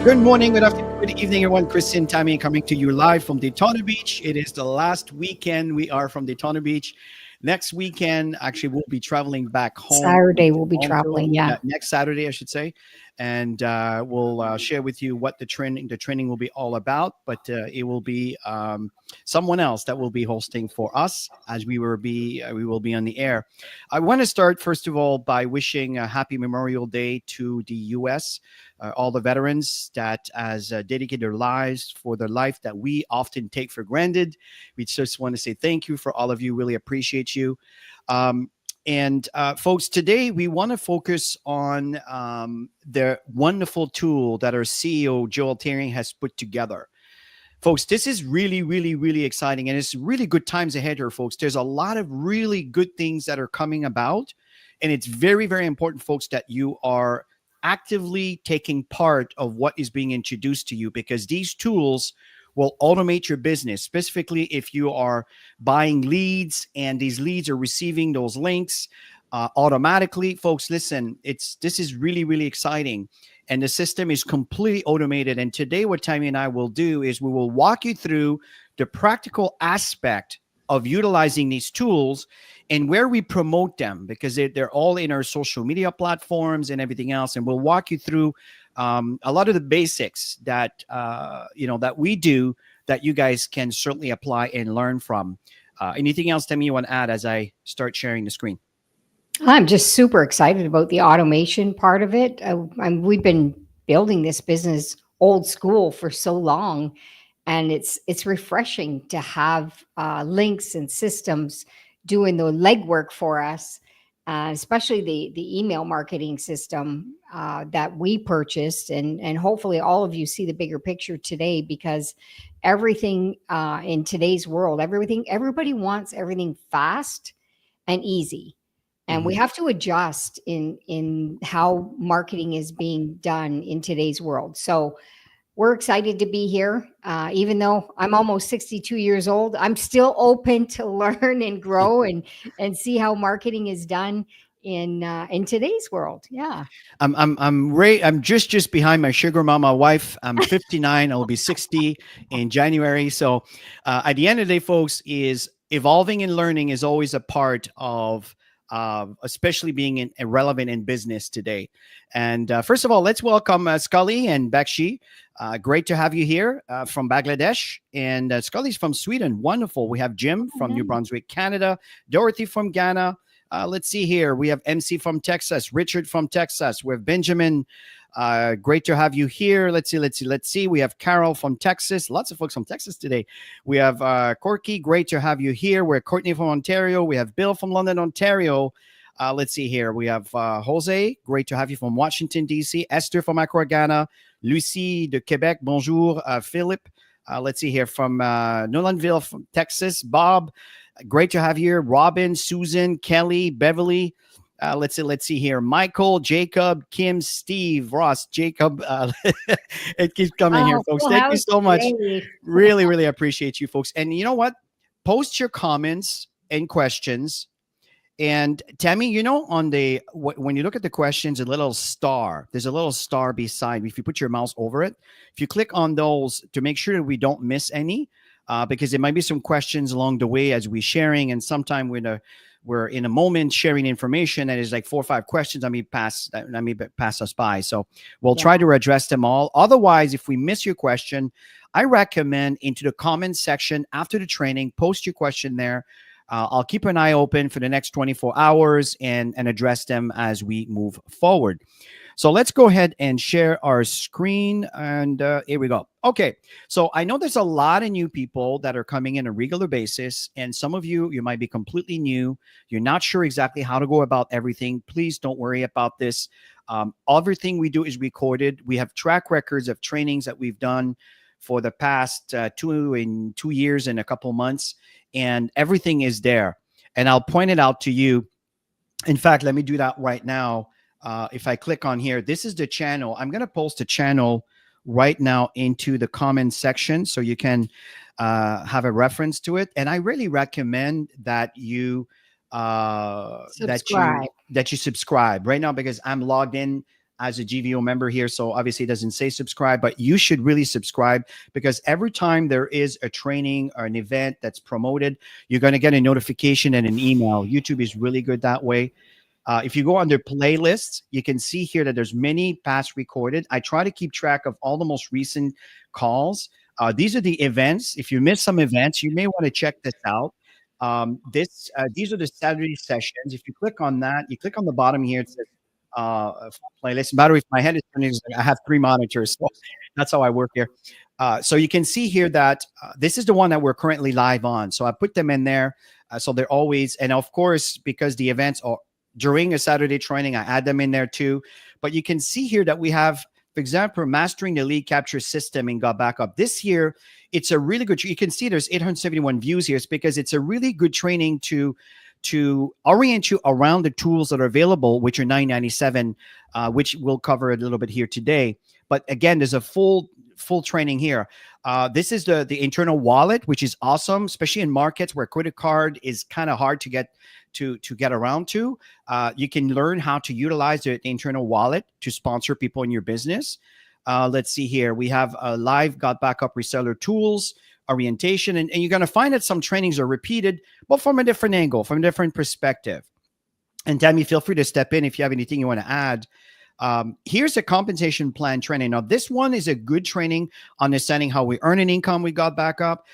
Good morning, good afternoon, good evening, everyone. Christian Tammy coming to you live from Daytona Beach. It is the last weekend we are from Daytona Beach. Next weekend, actually, we'll be traveling back home in Saturday we'll be Toronto. traveling. Yeah. Next Saturday, I should say, and we'll share with you what the training will be all about. But it will be someone else that will be hosting for us as we will be on the air. I want to start first of all by wishing a happy Memorial Day to the U.S. All the veterans that has dedicated their lives for the life that we often take for granted. We just want to say thank you for all of you. Really appreciate you. And folks, today we want to focus on the wonderful tool that our CEO, Joel Tearing, has put together. Folks, this is really, really, really exciting. And it's really good times ahead here, folks. There's a lot of really good things that are coming about. And it's very, very important, folks, that you are actively taking part of what is being introduced to you, because these tools will automate your business, specifically if you are buying leads and these leads are receiving those links automatically. Folks, listen, this is really, really exciting. And the system is completely automated. And today, what Tammy and I will do is we will walk you through the practical aspect of utilizing these tools and where we promote them, because they're all in our social media platforms and everything else. And we'll walk you through a lot of the basics that that we do that you guys can certainly apply and learn from. Anything else, Tammy, you want to add as I start sharing the screen? I'm just super excited about the automation part of it. We've been building this business old school for so long, and it's refreshing to have links and systems doing the legwork for us, especially the email marketing system that we purchased, and hopefully all of you see the bigger picture today, because everything in today's world, everybody wants everything fast and easy. And we Mhm. have to adjust in how marketing is being done in today's world. So we're excited to be here. Even though I'm almost 62 years old, I'm still open to learn and grow and see how marketing is done in today's world. Yeah. I'm just behind my sugar mama wife. I'm 59. I'll be 60 in January. So at the end of the day, folks, is evolving and learning is always a part of especially being relevant in business today. And first of all, let's welcome Scully and Bakshi. Great to have you here from Bangladesh. And Scully's from Sweden. Wonderful. We have Jim from New Brunswick, Canada, Dorothy from Ghana. Let's see here. We have MC from Texas, Richard from Texas. We have Benjamin. Great to have you here. Let's see. We have Carol from Texas. Lots of folks from Texas today. We have Corky. Great to have you here. We're Courtney from Ontario. We have Bill from London, Ontario. Let's see here. We have Jose. Great to have you from Washington, D.C. Esther from Accra, Ghana. Lucie de Quebec. Bonjour. Philip. Let's see here from Nolanville, from Texas. Bob. Great to have you here. Robin, Susan, Kelly, Beverly. Let's see here. Michael, Jacob, Kim, Steve, Ross, Jacob. It keeps coming here, Oh, folks. full Thank you house so much. today. Really, really appreciate you, folks. And you know what? Post your comments and questions. And Tammy, when you look at the questions, there's a little star beside. If you put your mouse over it, if you click on those to make sure that we don't miss any, because there might be some questions along the way as we're sharing, and sometimes we're in a moment sharing information that is like 4 or 5 questions that may pass us by. So we'll Yeah. try to address them all. Otherwise, if we miss your question, I recommend into the comments section after the training, post your question there. I'll keep an eye open for the next 24 hours and address them as we move forward. So let's go ahead and share our screen. And here we go. Okay. So I know there's a lot of new people that are coming in a regular basis. And some of you might be completely new. You're not sure exactly how to go about everything. Please don't worry about this. Everything we do is recorded. We have track records of trainings that we've done for the past 2 years and a couple months. And everything is there. And I'll point it out to you. In fact, let me do that right now. If I click on here, this is the channel. I'm going to post a channel right now into the comments section so you can have a reference to it. And I really recommend that you Subscribe. subscribe right now, because I'm logged in as a GVO member here. So obviously it doesn't say subscribe, but you should really subscribe, because every time there is a training or an event that's promoted, you're going to get a notification and an email. YouTube is really good that way. If you go under playlists, you can see here that there's many past recorded. I try to keep track of all the most recent calls. These are the events. If you miss some events, you may want to check this out. These are the Saturday sessions. If you click on that, you click on the bottom here, it says playlist. By the way, if my head is turning, I have three monitors, so that's how I work here. So you can see here that this is the one that we're currently live on. So I put them in there. So they're always, and of course, because the events are during a Saturday training, I add them in there too. But you can see here that we have, for example, mastering the lead capture system in Got Backup. This year, it's a really good, you can see there's 871 views here. It's because it's a really good training to orient you around the tools that are available, which are $997, which we'll cover a little bit here today. But again, there's a full training here. This is the internal wallet, which is awesome, especially in markets where credit card is kind of hard to get around to. You can learn how to utilize the internal wallet to sponsor people in your business. Let's see here. We have a live Got Backup reseller tools, orientation, and you're going to find that some trainings are repeated, but from a different angle, from a different perspective. And Tammy, feel free to step in if you have anything you want to add. Here's a compensation plan training. Now, this one is a good training, understanding how we earn an income. We Got Backup.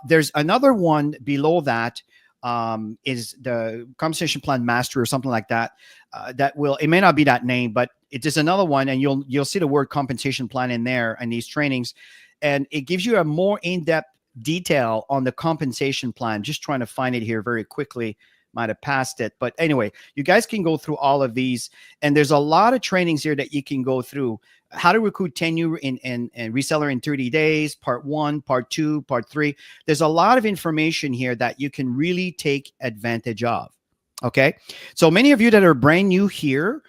There's another one below that, is the compensation plan master or something like that. That will, it may not be that name, but it is another one, and you'll see the word compensation plan in there in these trainings, and it gives you a more in-depth detail on the compensation plan. Just trying to find it here very quickly. Might have passed it, but anyway, you guys can go through all of these, and there's a lot of trainings here that you can go through. How to recruit tenure in reseller in 30 days, part 1, part 2, part 3. There's a lot of information here that you can really take advantage of. Okay, so many of you that are brand new here,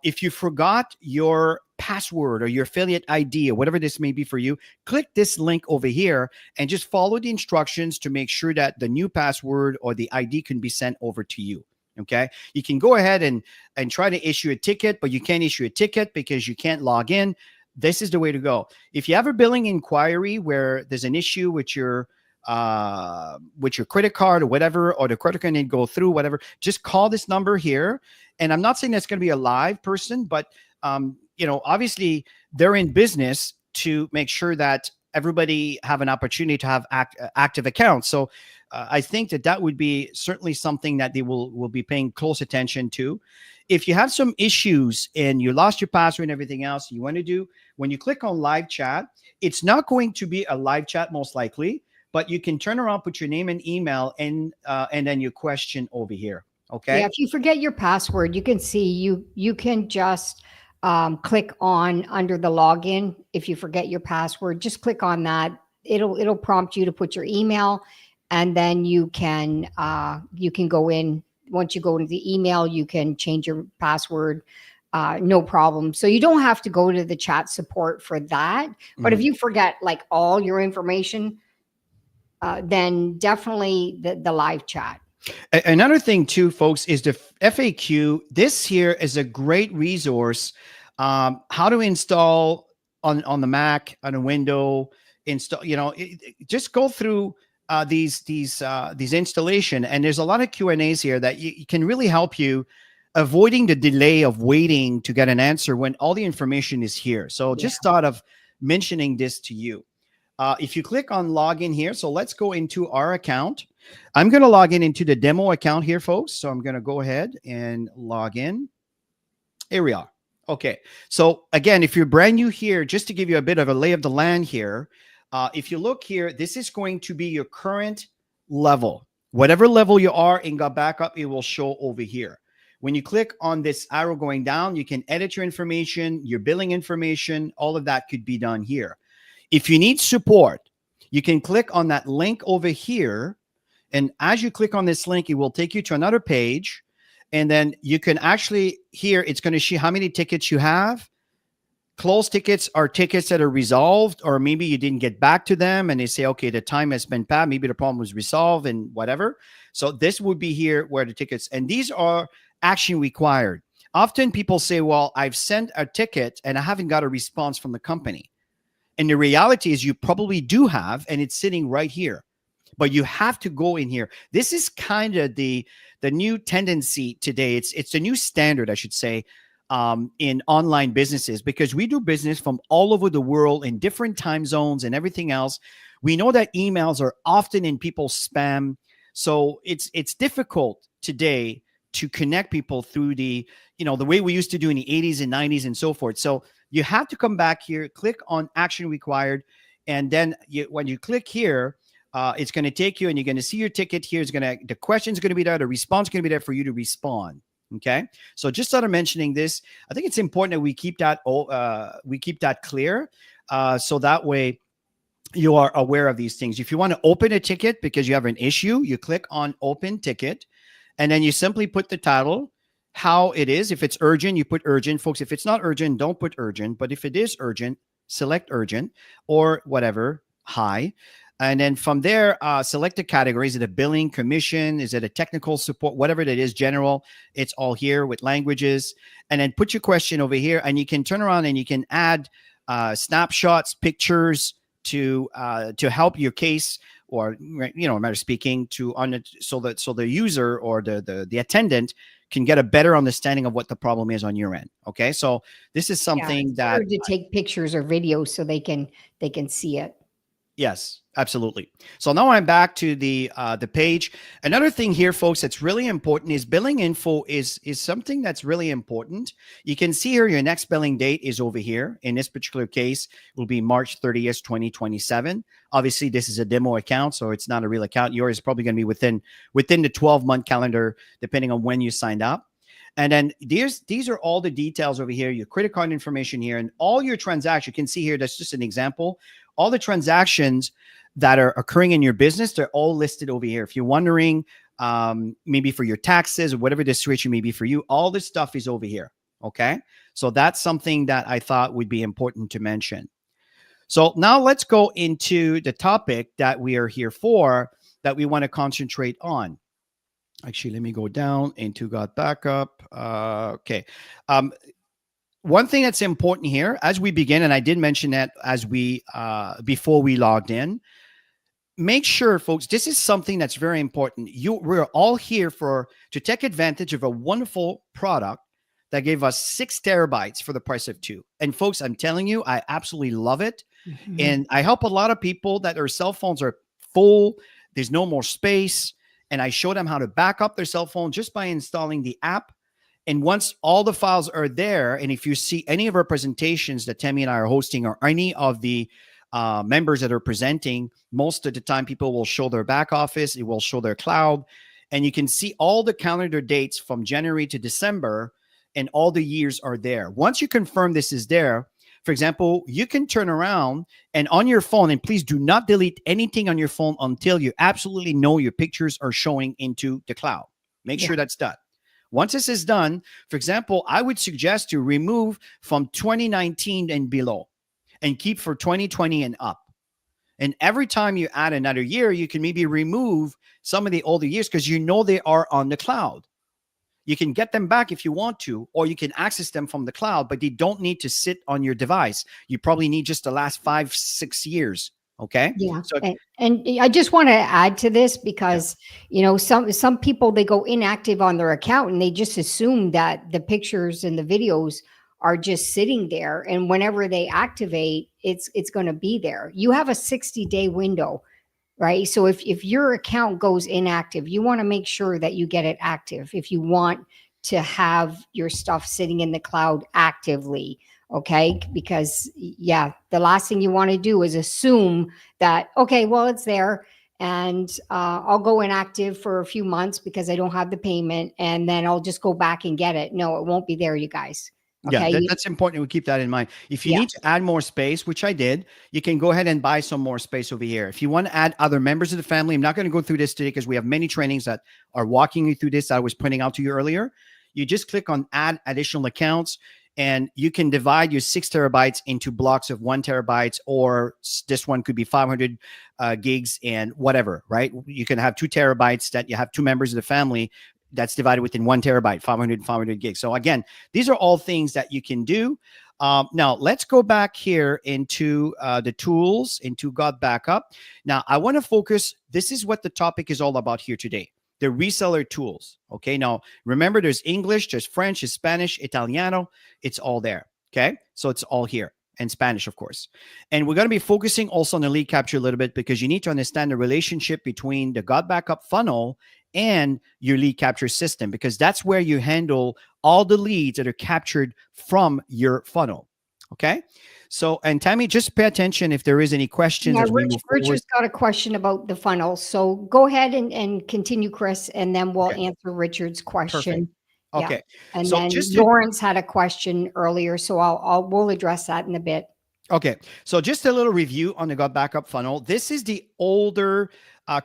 if you forgot your password or your affiliate ID or whatever this may be for you, click this link over here and just follow the instructions to make sure that the new password or the ID can be sent over to you. Okay, you can go ahead and try to issue a ticket, but you can't issue a ticket because you can't log in. This is the way to go. If you have a billing inquiry where there's an issue with your credit card or whatever, or the credit card didn't go through, whatever, just call this number here. And I'm not saying that's going to be a live person, but obviously they're in business to make sure that everybody have an opportunity to have active accounts. So I think that would be certainly something that they will be paying close attention to. If you have some issues and you lost your password and everything else, you want to do, when you click on live chat, it's not going to be a live chat most likely, but you can turn around, put your name and email, and then your question over here. Okay. Yeah, if you forget your password, you can see you can just click on under the login. If you forget your password, just click on that. It'll prompt you to put your email, and then you can go in. Once you go into the email, you can change your password. No problem. So you don't have to go to the chat support for that. But if you forget like all your information, then definitely the live chat. Another thing too, folks, is the FAQ. This here is a great resource. How to install on the Mac, on a window, install, just go through these installation. And there's a lot of Q&As here that you can really help you avoiding the delay of waiting to get an answer when all the information is here. So just thought of mentioning this to you. If you click on login here, so let's go into our account. I'm going to log in into the demo account here, folks. So I'm going to go ahead and log in. Here we are. Okay. So again, if you're brand new here, just to give you a bit of a lay of the land here, if you look here, this is going to be your current level. Whatever level you are in Got Backup, it will show over here. When you click on this arrow going down, you can edit your information, your billing information, all of that could be done here. If you need support, you can click on that link over here. And as you click on this link, it will take you to another page. And then you can actually, here, it's going to show how many tickets you have. Closed tickets are tickets that are resolved, or maybe you didn't get back to them and they say, okay, the time has been passed. Maybe the problem was resolved and whatever. So this would be here where the tickets, and these are action required. Often people say, well, I've sent a ticket and I haven't got a response from the company. And the reality is you probably do have, and it's sitting right here. But you have to go in here. This is kind of the new tendency today. It's a new standard, I should say, in online businesses, because we do business from all over the world in different time zones and everything else. We know that emails are often in people's spam, so it's difficult today to connect people through the way we used to do in the 80s and 90s and so forth. So you have to come back here, click on action required, and then when you click here, it's going to take you and you're going to see your ticket here. The question's going to be there. The response is going to be there for you to respond. Okay. So just started mentioning this. I think it's important that we keep that clear. So that way you are aware of these things. If you want to open a ticket because you have an issue, you click on open ticket, and then you simply put the title, how it is. If it's urgent, you put urgent. Folks, if it's not urgent, don't put urgent. But if it is urgent, select urgent or whatever, high. And then from there, select the category. Is it a billing, commission? Is it a technical support? Whatever it is, general, it's all here with languages. And then put your question over here, and you can turn around and you can add snapshots, pictures to help your case, or matter of speaking, so the user or the attendant can get a better understanding of what the problem is on your end. Okay, so this is something it's that better to take pictures or videos so they can see it. Yes, absolutely. So now I'm back to the page. Another thing here, folks, that's really important is billing info is something that's really important. You can see here your next billing date is over here. In this particular case, it will be March 30th, 2027. Obviously, this is a demo account, so it's not a real account. Yours is probably going to be within the 12-month calendar, depending on when you signed up. And then these are all the details over here, your credit card information here, and all your transactions. You can see here, that's just an example. All the transactions that are occurring in your business, they're all listed over here. If you're wondering, maybe for your taxes or whatever the situation may be for you, all this stuff is over here. Okay. So that's something that I thought would be important to mention. So now let's go into the topic that we are here for, that we want to concentrate on. Actually, let me go down into Got Backup. Okay. One thing that's important here as we begin, and I did mention that as we before we logged in, make sure, folks, this is something that's very important. We're all here to take advantage of a wonderful product that gave us 6 terabytes for the price of 2. And folks, I'm telling you, I absolutely love it. Mm-hmm. And I help a lot of people that their cell phones are full. There's no more space. And I show them how to back up their cell phone just by installing the app. And once all the files are there, and if you see any of our presentations that Tammy and I are hosting, or any of the members that are presenting, most of the time people will show their back office, it will show their cloud, and you can see all the calendar dates from January to December, and all the years are there. Once you confirm this is there, for example, you can turn around and on your phone, and please do not delete anything on your phone until you absolutely know your pictures are showing into the cloud. Make sure that's done. Once this is done, for example, I would suggest to remove from 2019 and below and keep for 2020 and up. And every time you add another year, you can maybe remove some of the older years because you know they are on the cloud. You can get them back if you want to, or you can access them from the cloud, but they don't need to sit on your device. You probably need just the last 5-6 years. Okay. Yeah. So And I just want to add to this because, some people, they go inactive on their account and they just assume that the pictures and the videos are just sitting there. And whenever they activate, it's going to be there. You have a 60-day window, right? So if your account goes inactive, you want to make sure that you get it active if you want to have your stuff sitting in the cloud actively. Okay. Because the last thing you want to do is assume that, okay, well, it's there and I'll go inactive for a few months because I don't have the payment, and then I'll just go back and get it. No, it won't be there, you guys. Okay. Yeah, that's important. We keep that in mind. If you need to add more space, which I did, you can go ahead and buy some more space over here. If you want to add other members of the family, I'm not going to go through this today because we have many trainings that are walking you through this that I was pointing out to you earlier. You just click on add additional accounts, and you can divide your 6 terabytes into blocks of 1 terabyte, or this one could be 500 gigs and whatever, right? You can have 2 terabytes that you have 2 members of the family. that's divided within 1 terabyte, 500 gigs. So again, these are all things that you can do. Now let's go back here into the tools, into God Backup. Now I want to focus. This is what the topic is all about here today. The reseller tools. Okay. Now remember, there's English, there's French, there's Spanish, Italiano. It's all there. Okay. So it's all here. And Spanish, of course. And we're going to be focusing also on the lead capture a little bit, because you need to understand the relationship between the God Backup funnel and your lead capture system, because that's where you handle all the leads that are captured from your funnel. Okay. So, and Tammy, just pay attention if there is any questions Yeah, as we move forward. Richard's got a question about the funnel. So go ahead and continue, Chris, and then we'll Okay. answer Richard's Perfect. question. Yeah. Okay. And So then just to, Lawrence had a question earlier, so we'll address that in a bit. okay. So just a little review on the God Backup funnel. This is the older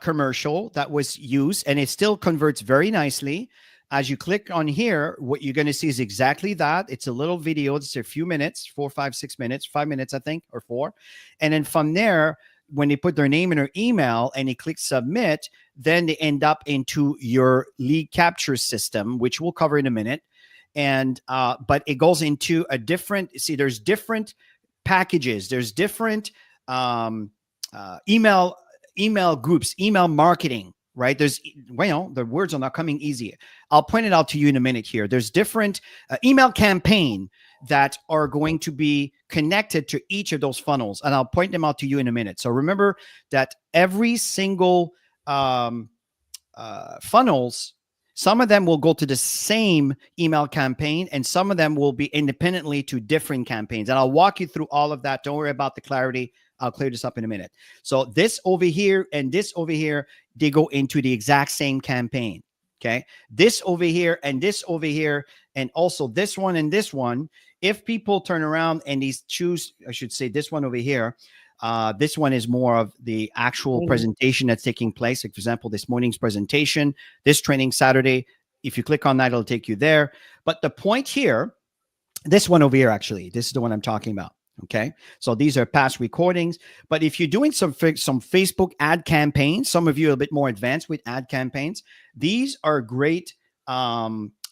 commercial that was used, and it still converts very nicely. As you click on here, what you're going to see is exactly that. It's a little video. It's a few minutes, 4, 5, 6 minutes, 5 minutes, I think, or 4. And then from there, when they put their name and their email and they click submit, then they end up into your lead capture system, which we'll cover in a minute. And but it goes into a different, see, there's different packages. There's different email groups, email marketing, right? There's, well, the words are not coming easy. I'll point it out to you in a minute here. There's different email campaign that are going to be connected to each of those funnels, and I'll point them out to you in a minute. So remember that every single funnels, some of them will go to the same email campaign, and some of them will be independently to different campaigns. And I'll walk you through all of that. Don't worry about the clarity. I'll clear this up in a minute. So this over here and this over here, they go into the exact same campaign. Okay. This over here and this over here, and also this one and this one. If people turn around and these choose, I should say this one over here, this one is more of the actual presentation that's taking place. Like, for example, this morning's presentation, this training Saturday. If you click on that, it'll take you there. But the point here, this one over here, actually, this is the one I'm talking about. Okay. So these are past recordings. But if you're doing some Facebook ad campaigns, some of you are a bit more advanced with ad campaigns, these are great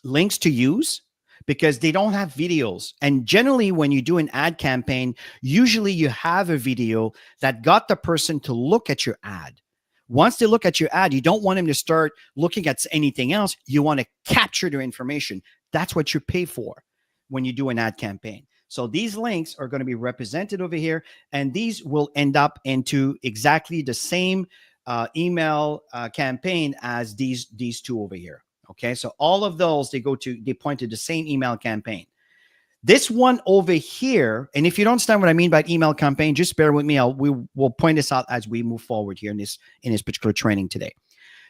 links to use, because they don't have videos. And generally, when you do an ad campaign, usually you have a video that got the person to look at your ad. Once they look at your ad, you don't want them to start looking at anything else. You want to capture their information. That's what you pay for when you do an ad campaign. So these links are going to be represented over here, and these will end up into exactly the same email campaign as these two over here. Okay, so all of those, they point to the same email campaign. This one over here, and if you don't understand what I mean by email campaign, just bear with me. We'll point this out as we move forward here in this particular training today.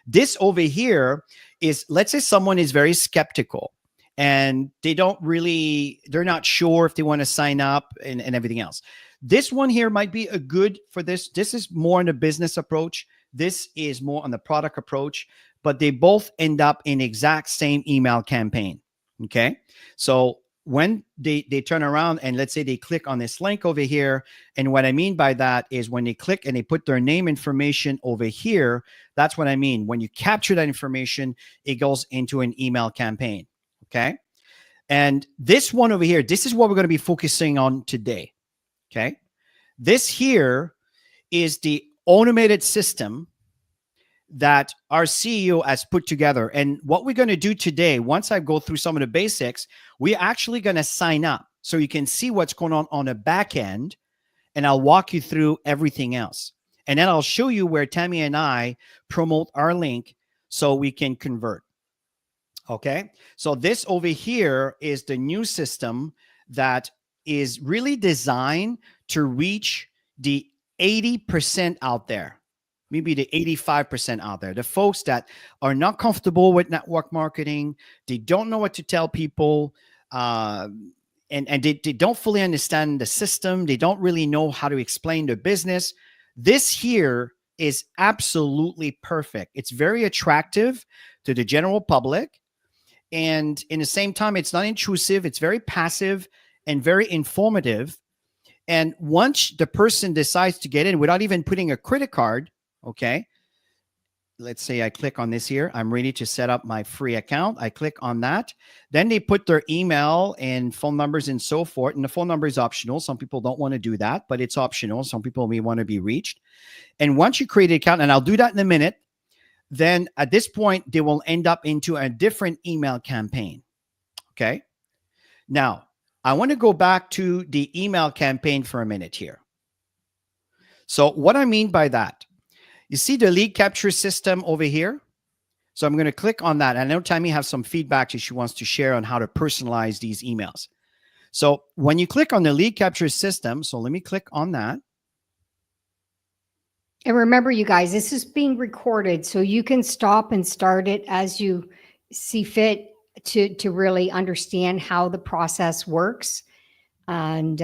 This over here is, let's say someone is very skeptical and they're not sure if they want to sign up and everything else. This one here might be a good for this. This is more on the business approach. This is more on the product approach, but they both end up in exact same email campaign. Okay. So when they turn around and let's say they click on this link over here, and what I mean by that is when they click and they put their name information over here, that's what I mean. When you capture that information, it goes into an email campaign. Okay. And this one over here, this is what we're going to be focusing on today. Okay. This here is the automated system that our CEO has put together. And what we're going to do today, once I go through some of the basics, we're actually going to sign up so you can see what's going on the back end. And I'll walk you through everything else. And then I'll show you where Tammy and I promote our link so we can convert. Okay, so this over here is the new system that is really designed to reach the 80% out there, maybe the 85% out there, the folks that are not comfortable with network marketing. They don't know what to tell people, and they don't fully understand the system. They don't really know how to explain their business. This here is absolutely perfect. It's very attractive to the general public. And in the same time, it's not intrusive. It's very passive and very informative. And once the person decides to get in without even putting a credit card, okay, let's say I click on this here. I'm ready to set up my free account. I click on that. Then they put their email and phone numbers and so forth. And the phone number is optional. Some people don't want to do that, but it's optional. Some people may want to be reached. And once you create an account, and I'll do that in a minute, then at this point, they will end up into a different email campaign. Okay. Now, I want to go back to the email campaign for a minute here. So what I mean by that, you see the lead capture system over here? So I'm going to click on that. I know Tammy has some feedback that she wants to share on how to personalize these emails. So when you click on the lead capture system, so let me click on that. And remember, you guys, this is being recorded, so you can stop and start it as you see fit to really understand how the process works. And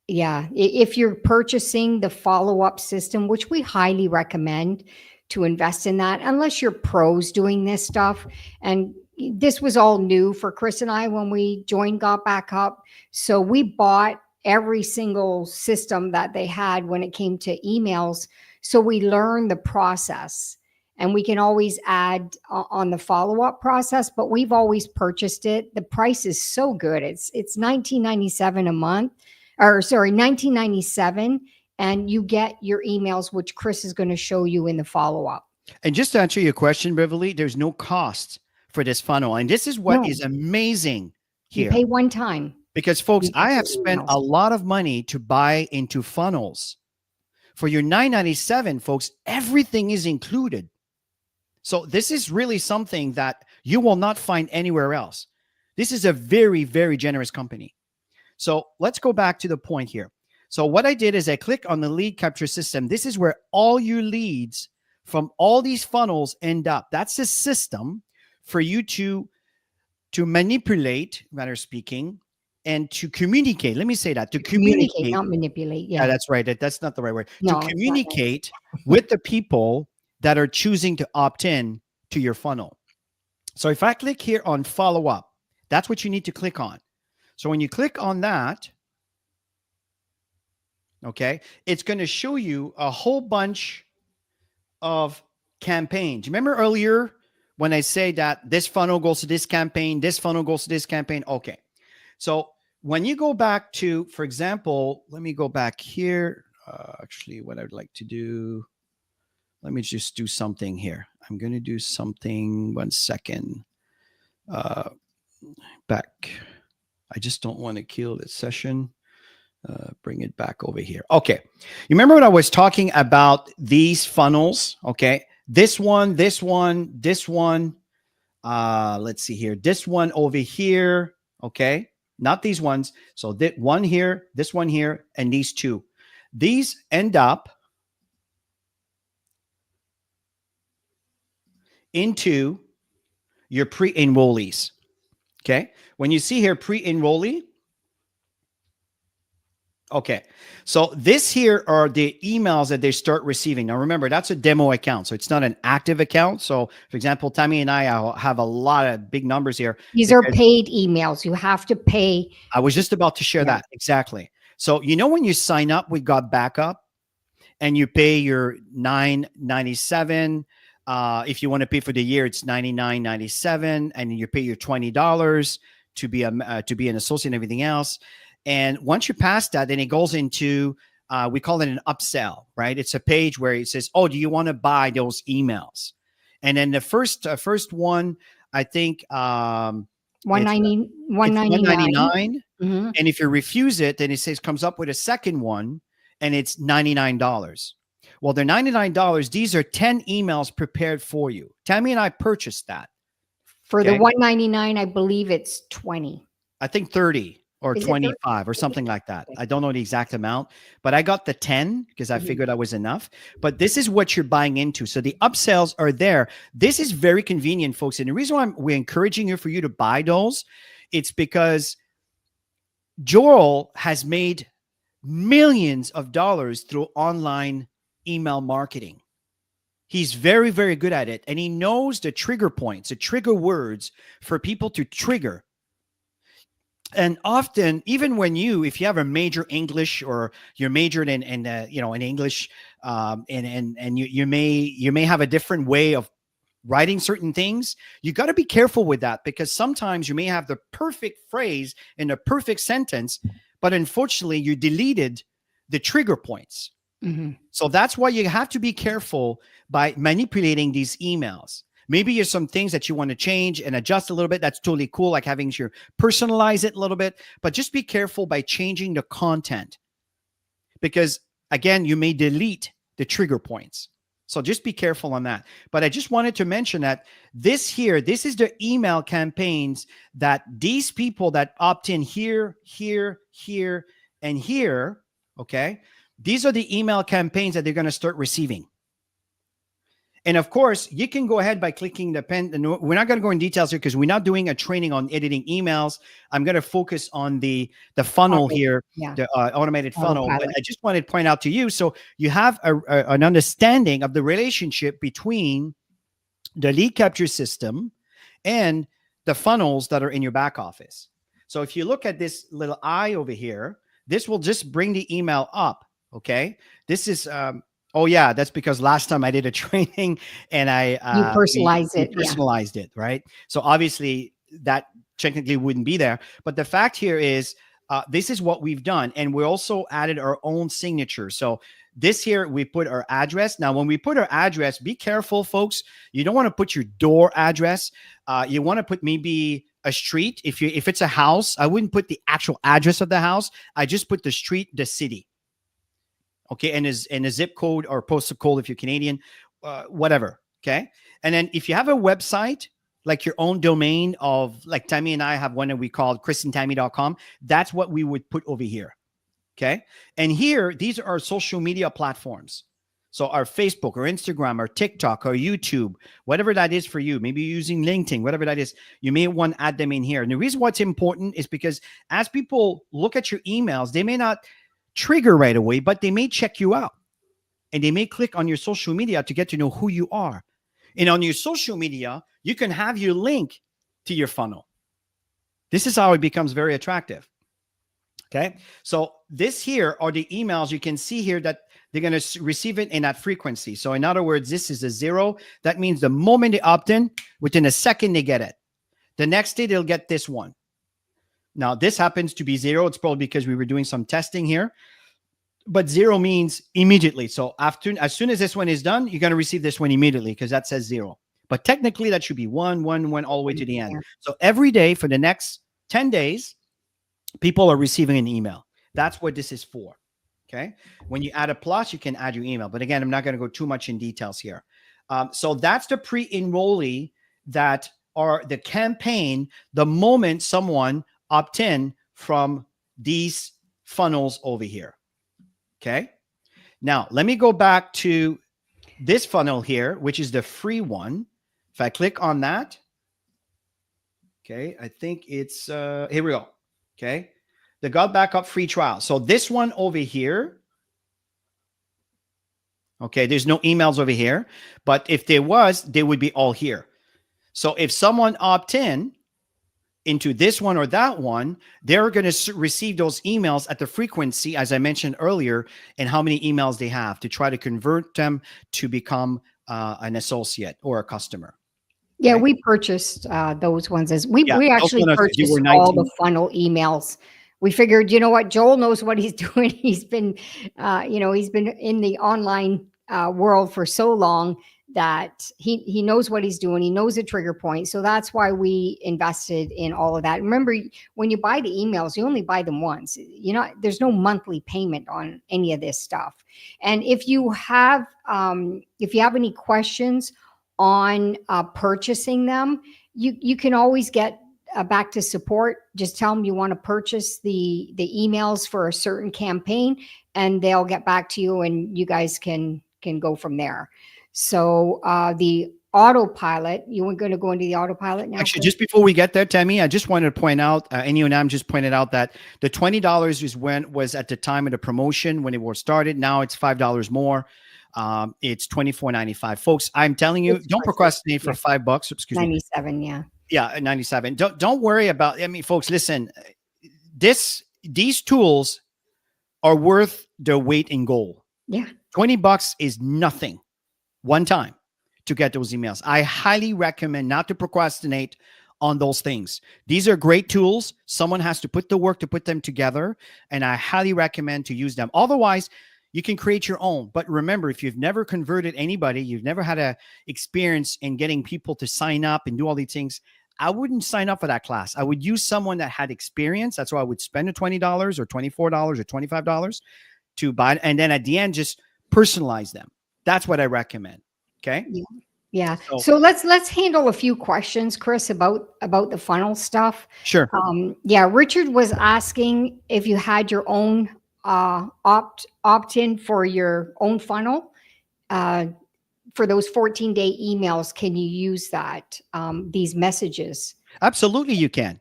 yeah, if you're purchasing the follow-up system, which we highly recommend to invest in that, unless you're pros doing this stuff. And this was all new for Chris and I when we joined Got Back Up. So we bought every single system that they had when it came to emails. So we learned the process, and we can always add on the follow-up process, but we've always purchased it. The price is so good. It's $19.97 a month, or sorry, $19.97, and you get your emails, which Chris is going to show you in the follow-up. And just to answer your question, Beverly, there's no cost for this funnel. And this is what is amazing here. You pay one time. Because folks, I have spent a lot of money to buy into funnels. For your $9.97, folks, everything is included. So this is really something that you will not find anywhere else. This is a very, very generous company. So let's go back to the point here. So what I did is I click on the lead capture system. This is where all your leads from all these funnels end up. That's the system for you to manipulate, matter speaking, and to communicate. Let me say that. To communicate, not manipulate. Yeah, that's right. That's not the right word. No, to communicate with the people that are choosing to opt in to your funnel. So if I click here on follow up, that's what you need to click on. So when you click on that, okay, it's going to show you a whole bunch of campaigns. Remember earlier when I say that this funnel goes to this campaign, this funnel goes to this campaign? Okay. So when you go back to, for example, let me go back here. Actually, what I'd like to do, let me just do something here. I'm going to do something, 1 second. Back. I just don't want to kill this session. Bring it back over here. Okay. You remember when I was talking about these funnels? Okay. This one, this one, this one. Let's see here. This one over here. Okay. Not these ones. So that one here, this one here, and these two. These end up into your pre-enrollees. Okay. When you see here pre-enrollee, okay. So this here are the emails that they start receiving. Now remember, that's a demo account. So it's not an active account. So for example, Tammy and I have a lot of big numbers here. These are paid emails. You have to pay. I was just about to share that. Exactly. So, you know, when you sign up with Got Backup and you pay your $9.97, if you want to pay for the year, it's $99.97, and you pay your $20 to be an associate and everything else. And once you pass that, then it goes into, we call it an upsell, right? It's a page where it says, oh, do you want to buy those emails? And then the first one, I think, $199. Mm-hmm. And if you refuse it, then it says comes up with a second one, and it's $99. Well, they're $99. These are 10 emails prepared for you. Tammy and I purchased that. For the $199, I believe it's 20. I think 30 or 25 or something like that. I don't know the exact amount, but I got the 10 because I figured that was enough. But this is what you're buying into. So the upsells are there. This is very convenient, folks. And the reason why we're encouraging you for you to buy those, it's because Joel has made millions of dollars through online email marketing. He's very, very good at it. And he knows the trigger points, the trigger words for people to trigger. And often, even when if you have a major English, or you're majored in in English, and you may have a different way of writing certain things, you got to be careful with that, because sometimes you may have the perfect phrase in a perfect sentence, but unfortunately you deleted the trigger points. Mhm. So that's why you have to be careful by manipulating these emails. Maybe there's some things that you want to change and adjust a little bit. That's totally cool, like having your personalize it a little bit, but just be careful by changing the content, because again, you may delete the trigger points. So just be careful on that. But I just wanted to mention that this is the email campaigns that these people that opt in here, here, here, and here, okay? These are the email campaigns that they're going to start receiving. And of course, you can go ahead by clicking the pen. And we're not going to go in details here because we're not doing a training on editing emails. I'm going to focus on the funnel Auto, here, yeah, the automated funnel. But autopilot. I just wanted to point out to you, so you have an understanding of the relationship between the lead capture system and the funnels that are in your back office. So if you look at this little eye over here, this will just bring the email up. Okay. This is, oh yeah, that's because last time I did a training and You personalize we it, yeah. personalized it, right? So obviously that technically wouldn't be there. But the fact here is, this is what we've done. And we also added our own signature. So this here, we put our address. Now, when we put our address, be careful, folks. You don't want to put your door address. You want to put maybe a street. If it's a house, I wouldn't put the actual address of the house. I just put the street, the city. Okay, and a zip code or postal code if you're Canadian, whatever. Okay, and then if you have a website, like your own domain of, like Tammy and I have one that we called chrisandtammy.com, that's what we would put over here. Okay, and here, these are our social media platforms. So our Facebook or Instagram or TikTok or YouTube, whatever that is for you, maybe you're using LinkedIn, whatever that is, you may want to add them in here. And the reason why it's important is because as people look at your emails, they may not trigger right away, but they may check you out and they may click on your social media to get to know who you are. And on your social media, you can have your link to your funnel. This is how it becomes very attractive. Okay. So this here are the emails you can see here that they're going to receive it in that frequency. So in other words, this is a 0. That means the moment they opt in, within a second, they get it. The next day, they'll get this one. Now, this happens to be 0. It's probably because we were doing some testing here. But 0 means immediately. So as soon as this one is done, you're going to receive this one immediately because that says 0. But technically, that should be 1, 1, 1 all the way to the end. Yeah. So every day for the next 10 days, people are receiving an email. That's what this is for. Okay. When you add a plus, you can add your email. But again, I'm not going to go too much in details here. So that's the pre-enrollee that are the campaign the moment someone opt in from these funnels over here. Okay. Now, let me go back to this funnel here, which is the free one. If I click on that, okay, I think it's, here we go. Okay. The Got Backup free trial. So this one over here, okay, there's no emails over here, but if there was, they would be all here. So if someone opt in into this one or that one, they're going to receive those emails at the frequency, as I mentioned earlier, and how many emails they have to try to convert them to become an associate or a customer. Yeah, Okay? we purchased those ones as we Yeah, we those actually ones, they purchased were all 19. the funnel emails. We figured, you know what, Joel knows what he's doing. He's been, he's been in the online world for so long that he knows what he's doing. He knows the trigger point. So that's why we invested in all of that. Remember, when you buy the emails, you only buy them once. There's no monthly payment on any of this stuff. And if you have any questions on purchasing them, you can always get back to support. Just tell them you want to purchase the emails for a certain campaign, and they'll get back to you, and you guys can go from there. So the autopilot, you were going to go into the autopilot now? Actually, just before we get there, Tammy, I just wanted to point out, and you and I just pointed out that the $20 was at the time of the promotion when it was started. Now it's $5 more. It's $24.95, folks. I'm telling you, don't procrastinate for $5. Excuse me. 97, yeah. Yeah, 97. Don't worry about. I mean, folks, listen. these tools are worth their weight in gold. Yeah. $20 is nothing one time to get those emails. I highly recommend not to procrastinate on those things. These are great tools. Someone has to put the work to put them together, and I highly recommend to use them. Otherwise, you can create your own. But remember, if you've never converted anybody, you've never had a experience in getting people to sign up and do all these things, I wouldn't sign up for that class. I would use someone that had experience. That's why I would spend the $20 or $24 or $25 to buy it. And then at the end, just personalize them. That's what I recommend. Okay. Yeah. Yeah. So, So let's handle a few questions, Chris, about the funnel stuff. sure. Yeah, Richard was asking if you had your own opt-in for your own funnel. For those 14-day emails, can you use that, these messages? Absolutely, you can.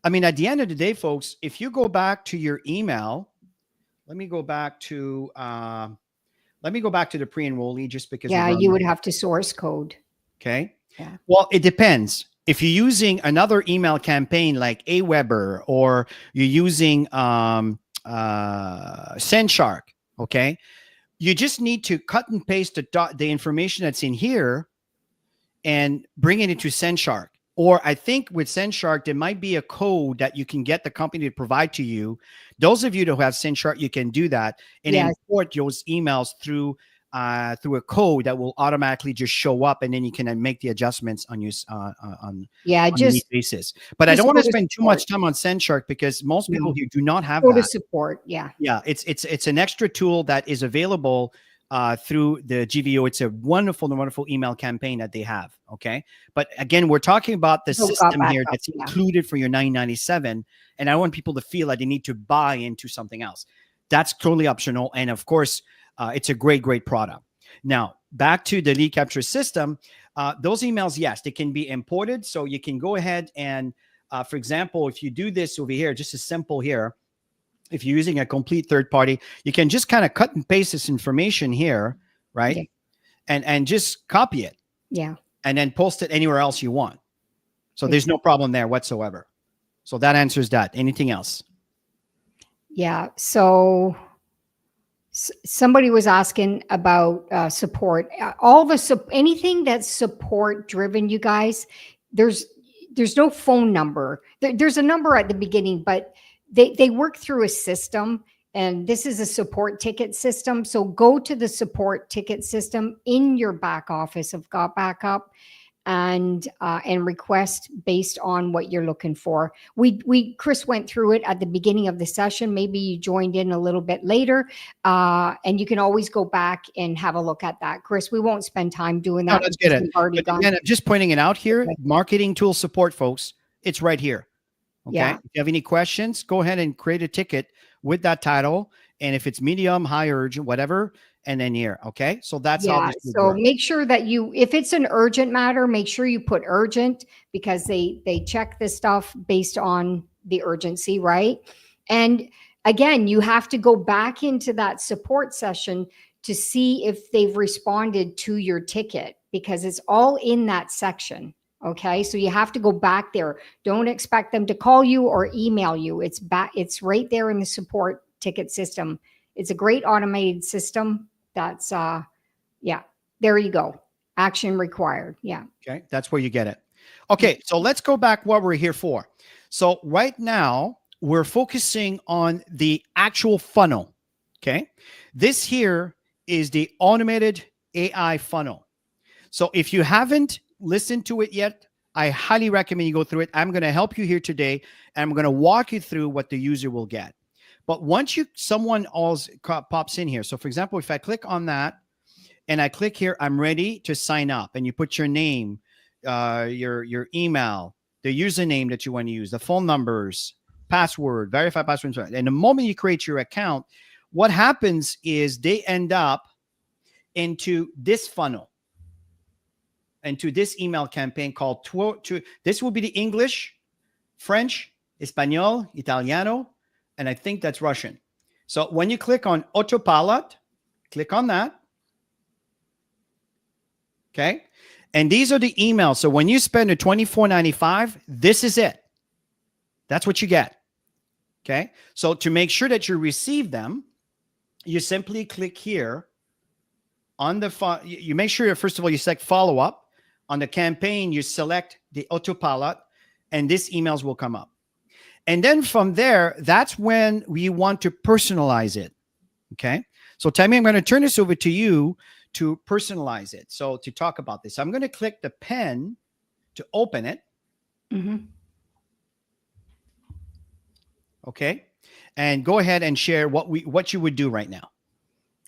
I mean, at the end of the day, folks, if you go back to your email, let me go back to the pre-enrollee just because Yeah, we're on you that. would have to source code. Okay. Yeah. Well, it depends. If you're using another email campaign like Aweber, or you're using Sendshark, okay, you just need to cut and paste the information that's in here and bring it into Sendshark. Or I think with Sendshark, there might be a code that you can get the company to provide to you. Those of you who have Sendshark, you can do that and Yes. import those emails through a code that will automatically just show up, and then you can make the adjustments on your on Yeah, a need basis. But I just don't want go to to spend too support. much time on Sendshark because most people No, here do not have go to that. support. Yeah. Yeah, it's an extra tool that is available through the GVO. It's a wonderful email campaign that they have. Okay, but again, we're talking about the So got system back here up. that's Yeah. included for your $9.97, and I want people to feel that they need to buy into something else. That's totally optional, and of course, it's a great product. Now, back to the lead capture system. Those emails, yes, they can be imported, so you can go ahead and, for example, if you do this over here, just as simple here. If you're using a complete third party, you can just kind of cut and paste this information here, right? Yeah. And just copy it Yeah. and then post it anywhere else you want. So there's no Exactly. problem there whatsoever. So that answers that. Anything else? Yeah. So somebody was asking about support. All the anything that's support driven, you guys. There's no phone number. There's a number at the beginning, but they work through a system, and this is a support ticket system. So go to the support ticket system in your back office of Got Backup, and request based on what you're looking for. Chris went through it at the beginning of the session. Maybe you joined in a little bit later, and you can always go back and have a look at that. Chris, we won't spend time doing No, that. let's get it. We've already But gone. again, I'm just pointing it out here. Okay. Marketing tool support, folks. It's right here. Okay. Yeah. If you have any questions, go ahead and create a ticket with that title. And if it's medium, high, urgent, whatever, and then here. Okay. So that's how Yeah. this would So work. make sure that if it's an urgent matter, make sure you put urgent, because they check this stuff based on the urgency, right? And again, you have to go back into that support session to see if they've responded to your ticket, because it's all in that section. Okay. So you have to go back there. Don't expect them to call you or email you. It's right there in the support ticket system. It's a great automated system. That's yeah, there you go. Action required. Yeah. Okay. That's where you get it. Okay. So let's go back what we're here for. So right now we're focusing on the actual funnel. Okay. This here is the automated AI funnel. So if you haven't listened to it yet, I highly recommend you go through it. I'm going to help you here today, and I'm going to walk you through what the user will get. But once someone else pops in here. So for example, if I click on that and I click here, I'm ready to sign up, and you put your name, your email, the username that you want to use, the phone numbers, password, verify password. And the moment you create your account, what happens is they end up into this funnel, into this email campaign called this will be the English, French, Espanol, Italiano, and I think that's Russian. So when you click on autopilot, click on that. Okay. And these are the emails. So when you spend the $24.95, this is it. That's what you get. Okay. So to make sure that you receive them, you simply click here on the you make sure, first of all, you select follow up. On the campaign, you select the autopilot, and these emails will come up. And then from there, that's when we want to personalize it. Okay. So Tammy, I'm going to turn this over to you to personalize it. So to talk about this, I'm going to click the pen to open it. Mm-hmm. Okay. And go ahead and share what you would do right now.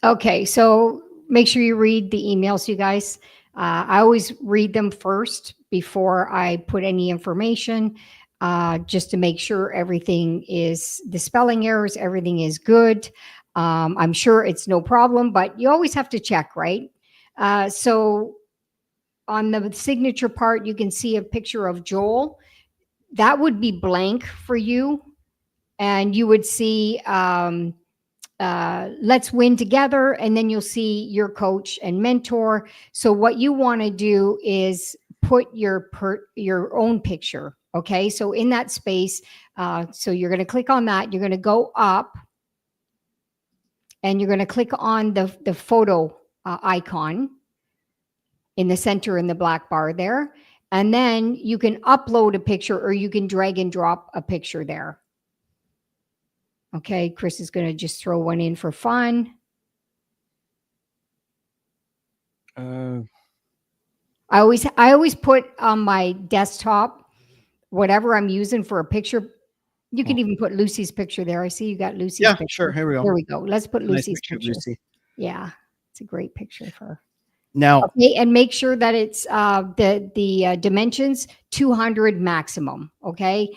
Okay, so make sure you read the emails, you guys. I always read them first before I put any information, just to make sure everything is the spelling errors, everything is good. I'm sure it's no problem, but you always have to check, right? So on the signature part, you can see a picture of Joel. That would be blank for you, and you would see. Let's win together, and then you'll see your coach and mentor. So what you want to do is put your own picture. Okay, so in that space, so you're going to click on that. You're going to go up, and you're going to click on the photo icon in the center in the black bar there, and then you can upload a picture, or you can drag and drop a picture there. Okay, Chris is going to just throw one in for fun. I always put on my desktop whatever I'm using for a picture. You can even put Lucy's picture there. I see you got Lucy's Yeah, picture. sure. Here we go. There we go. Let's put Nice Lucy's picture of picture. Lucy. Yeah, it's a great picture of her. Now, okay, and make sure that it's the dimensions 200 maximum. Okay,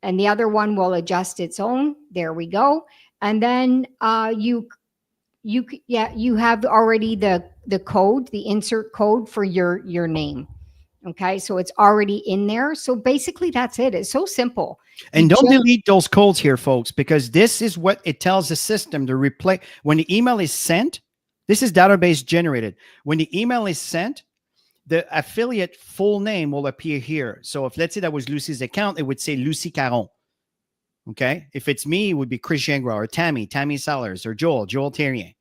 and the other one will adjust its own. There we go. And then you have already the code, the insert code for your name. Okay, so it's already in there. So basically that's it. It's so simple. And don't delete those codes here, folks, because this is what it tells the system to replay. When the email is sent, this is database generated. When the email is sent, the affiliate full name will appear here. So if, let's say that was Lucy's account, it would say Lucy Caron. Okay. If it's me, it would be Chris Gingras or Tammy Sellers, or Joel Terrier,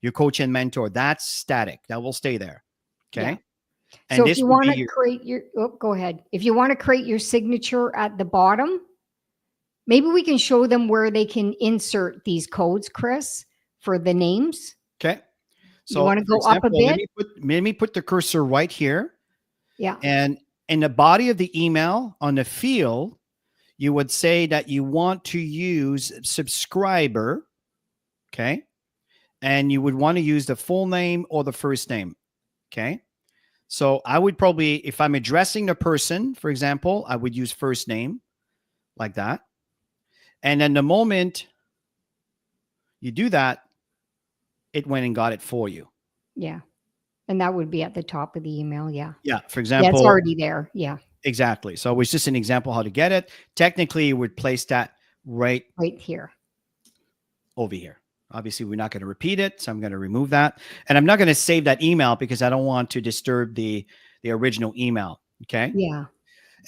your coach and mentor. That's static. That will stay there. Okay. Yeah. And so if you want to create your, go ahead. If you want to create your signature at the bottom, maybe we can show them where they can insert these codes, Chris, for the names. Okay. So you want to go up a bit? Let me put the cursor right here. Yeah. And in the body of the email, on the field, you would say that you want to use subscriber. Okay. And you would want to use the full name or the first name. Okay. So I would probably, if I'm addressing the person, for example, I would use first name like that. And then the moment you do that, it went and got it for you. Yeah. And that would be at the top of the email. Yeah. Yeah. For example, it's already there. Yeah. Exactly. So it was just an example how to get it. Technically, you would place that right here. Over here. Obviously, we're not going to repeat it, so I'm going to remove that. And I'm not going to save that email because I don't want to disturb the original email. Okay. Yeah.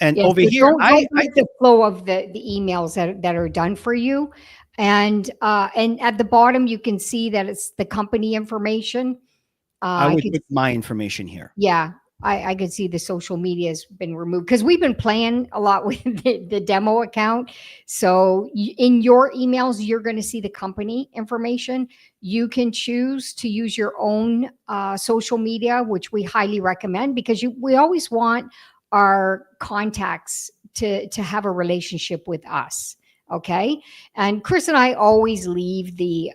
And over here, don't the flow of the emails that are done for you. And at the bottom, you can see that it's the company information. I would put my information here. Yeah. I could see the social media has been removed because we've been playing a lot with the demo account. So in your emails, you're going to see the company information. You can choose to use your own social media, which we highly recommend because we always want our contacts to have a relationship with us. Okay. And Chris and I always leave the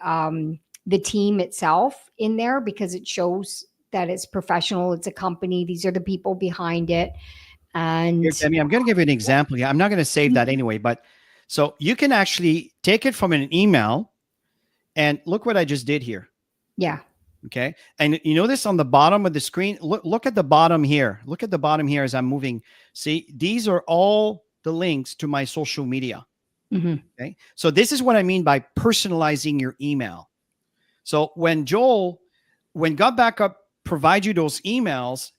team itself in there because it shows that it's professional. It's a company. These are the people behind it. And here, Demi, I'm going to give you an example here. I'm not going to save that anyway, but so you can actually take it from an email and look what I just did here. Yeah. Okay. And you notice on the bottom of the screen, look at the bottom here. Look at the bottom here as I'm moving. See, these are all the links to my social media. Mm-hmm. Okay. So this is what I mean by personalizing your email. So when God Backup provide you those emails,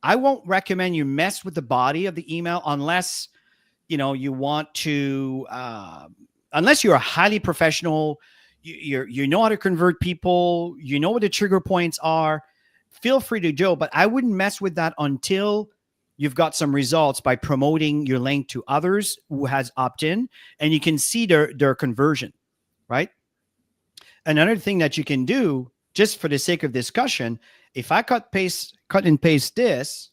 I won't recommend you mess with the body of the email unless, you want to unless you're a highly professional, you know how to convert people, you know what the trigger points are, feel free to do. But I wouldn't mess with that until you've got some results by promoting your link to others who has opt-in, and you can see their conversion, right? Another thing that you can do, just for the sake of discussion, if I cut and paste this,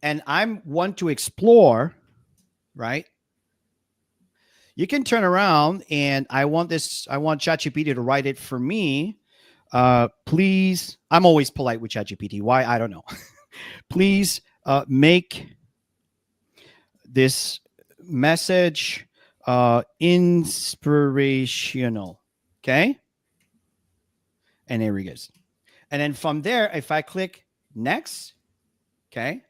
and I'm one to explore, right? You can turn around and I want ChatGPT to write it for me. Please, I'm always polite with ChatGPT. Why? I don't know. Please make this message inspirational. Okay. And there he goes. And then from there, if I click next, okay,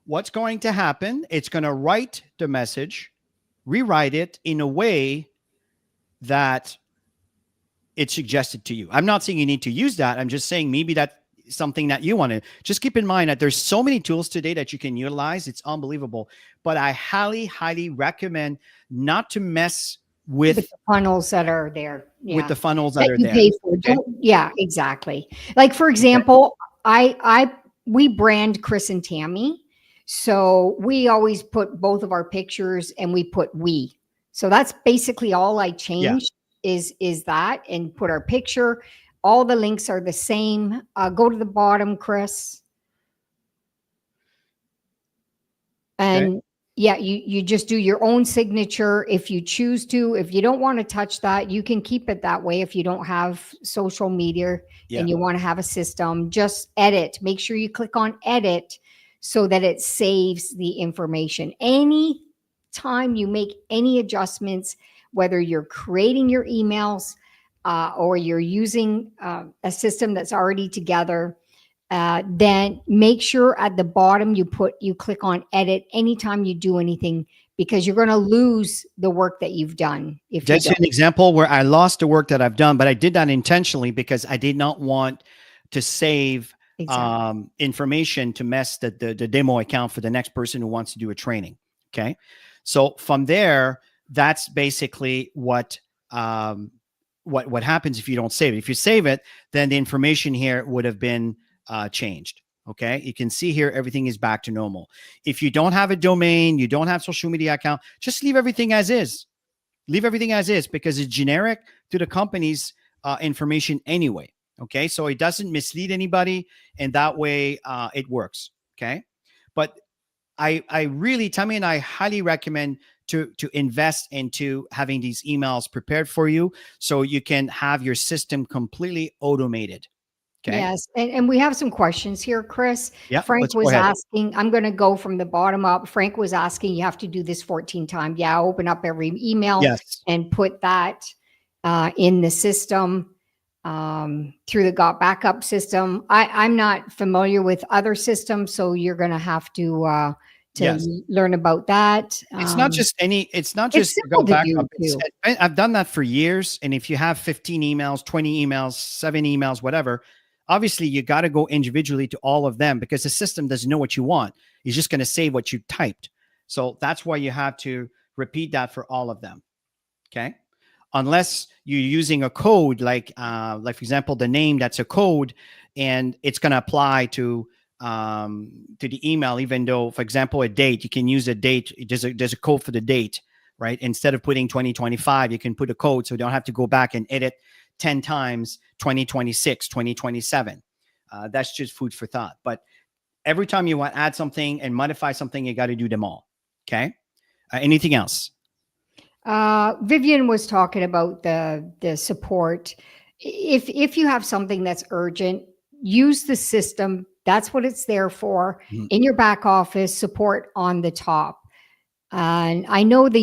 what's going to happen? It's going to write the message, rewrite it in a way that it's suggested to you. I'm not saying you need to use that. I'm just saying maybe that's something that you want to just keep in mind, that there's so many tools today that you can utilize. It's unbelievable. But I highly, highly recommend not to mess with the funnels that are there. Yeah. with the funnels that That are you there. pay for. Okay. Yeah, exactly. Like, for example, we brand Chris and Tammy. So we always put both of our pictures and we put we. So that's basically all I changed is that, and put our picture. All the links are the same. Go to the bottom, Chris. And yeah, you just do your own signature if you choose to. If you don't want to touch that, you can keep it that way. If you don't have social media and you want to have a system, just edit. Make sure you click on edit so that it saves the information. Any time you make any adjustments, whether you're creating your emails or you're using a system that's already together, then make sure at the bottom you click on edit anytime you do anything, because you're going to lose the work that you've done if That's you don't. an example where I lost the work that I've done, but I did that intentionally because I did not want to save Exactly. information to mess the demo account for the next person who wants to do a training. Okay. So from there, that's basically what happens if you don't save it. If you save it, then the information here would have been changed. Okay. You can see here, everything is back to normal. If you don't have a domain, you don't have social media account, just leave everything as is. Leave everything as is, because it's generic to the company's information anyway. Okay. So it doesn't mislead anybody, and that way it works. Okay. But I really, Tammy and I highly recommend to invest into having these emails prepared for you so you can have your system completely automated. Okay. Yes. And we have some questions here, Chris. Yeah. Frank Let's go was ahead. asking, I'm going to go from the bottom up. Frank was asking, you have to do this 14 times. Yeah. Open up every email Yes. and put that in the system through the Got Backup system. I'm not familiar with other systems, so you're going to have to Yes. learn about that. It's not just it's not It's just go simple to backup. do too. I've done that for years. And if you have 15 emails, 20 emails, 7 emails, whatever, obviously you got to go individually to all of them, because the system doesn't know what you want. It's just going to save what you typed. So that's why you have to repeat that for all of them. Okay. Unless you're using a code, like for example, the name, that's a code, and it's going to apply to the email, even though, for example, a date, you can use a date. There's a code for the date, right? Instead of putting 2025, you can put a code, so you don't have to go back and edit 10 times 2026, 2027. That's just food for thought. But every time you want to add something and modify something, you got to do them all. Okay. Anything else? Vivian was talking about the support. If you have something that's urgent, use the system. That's what it's there for. Mhm. In your back office, support on the top. And I know the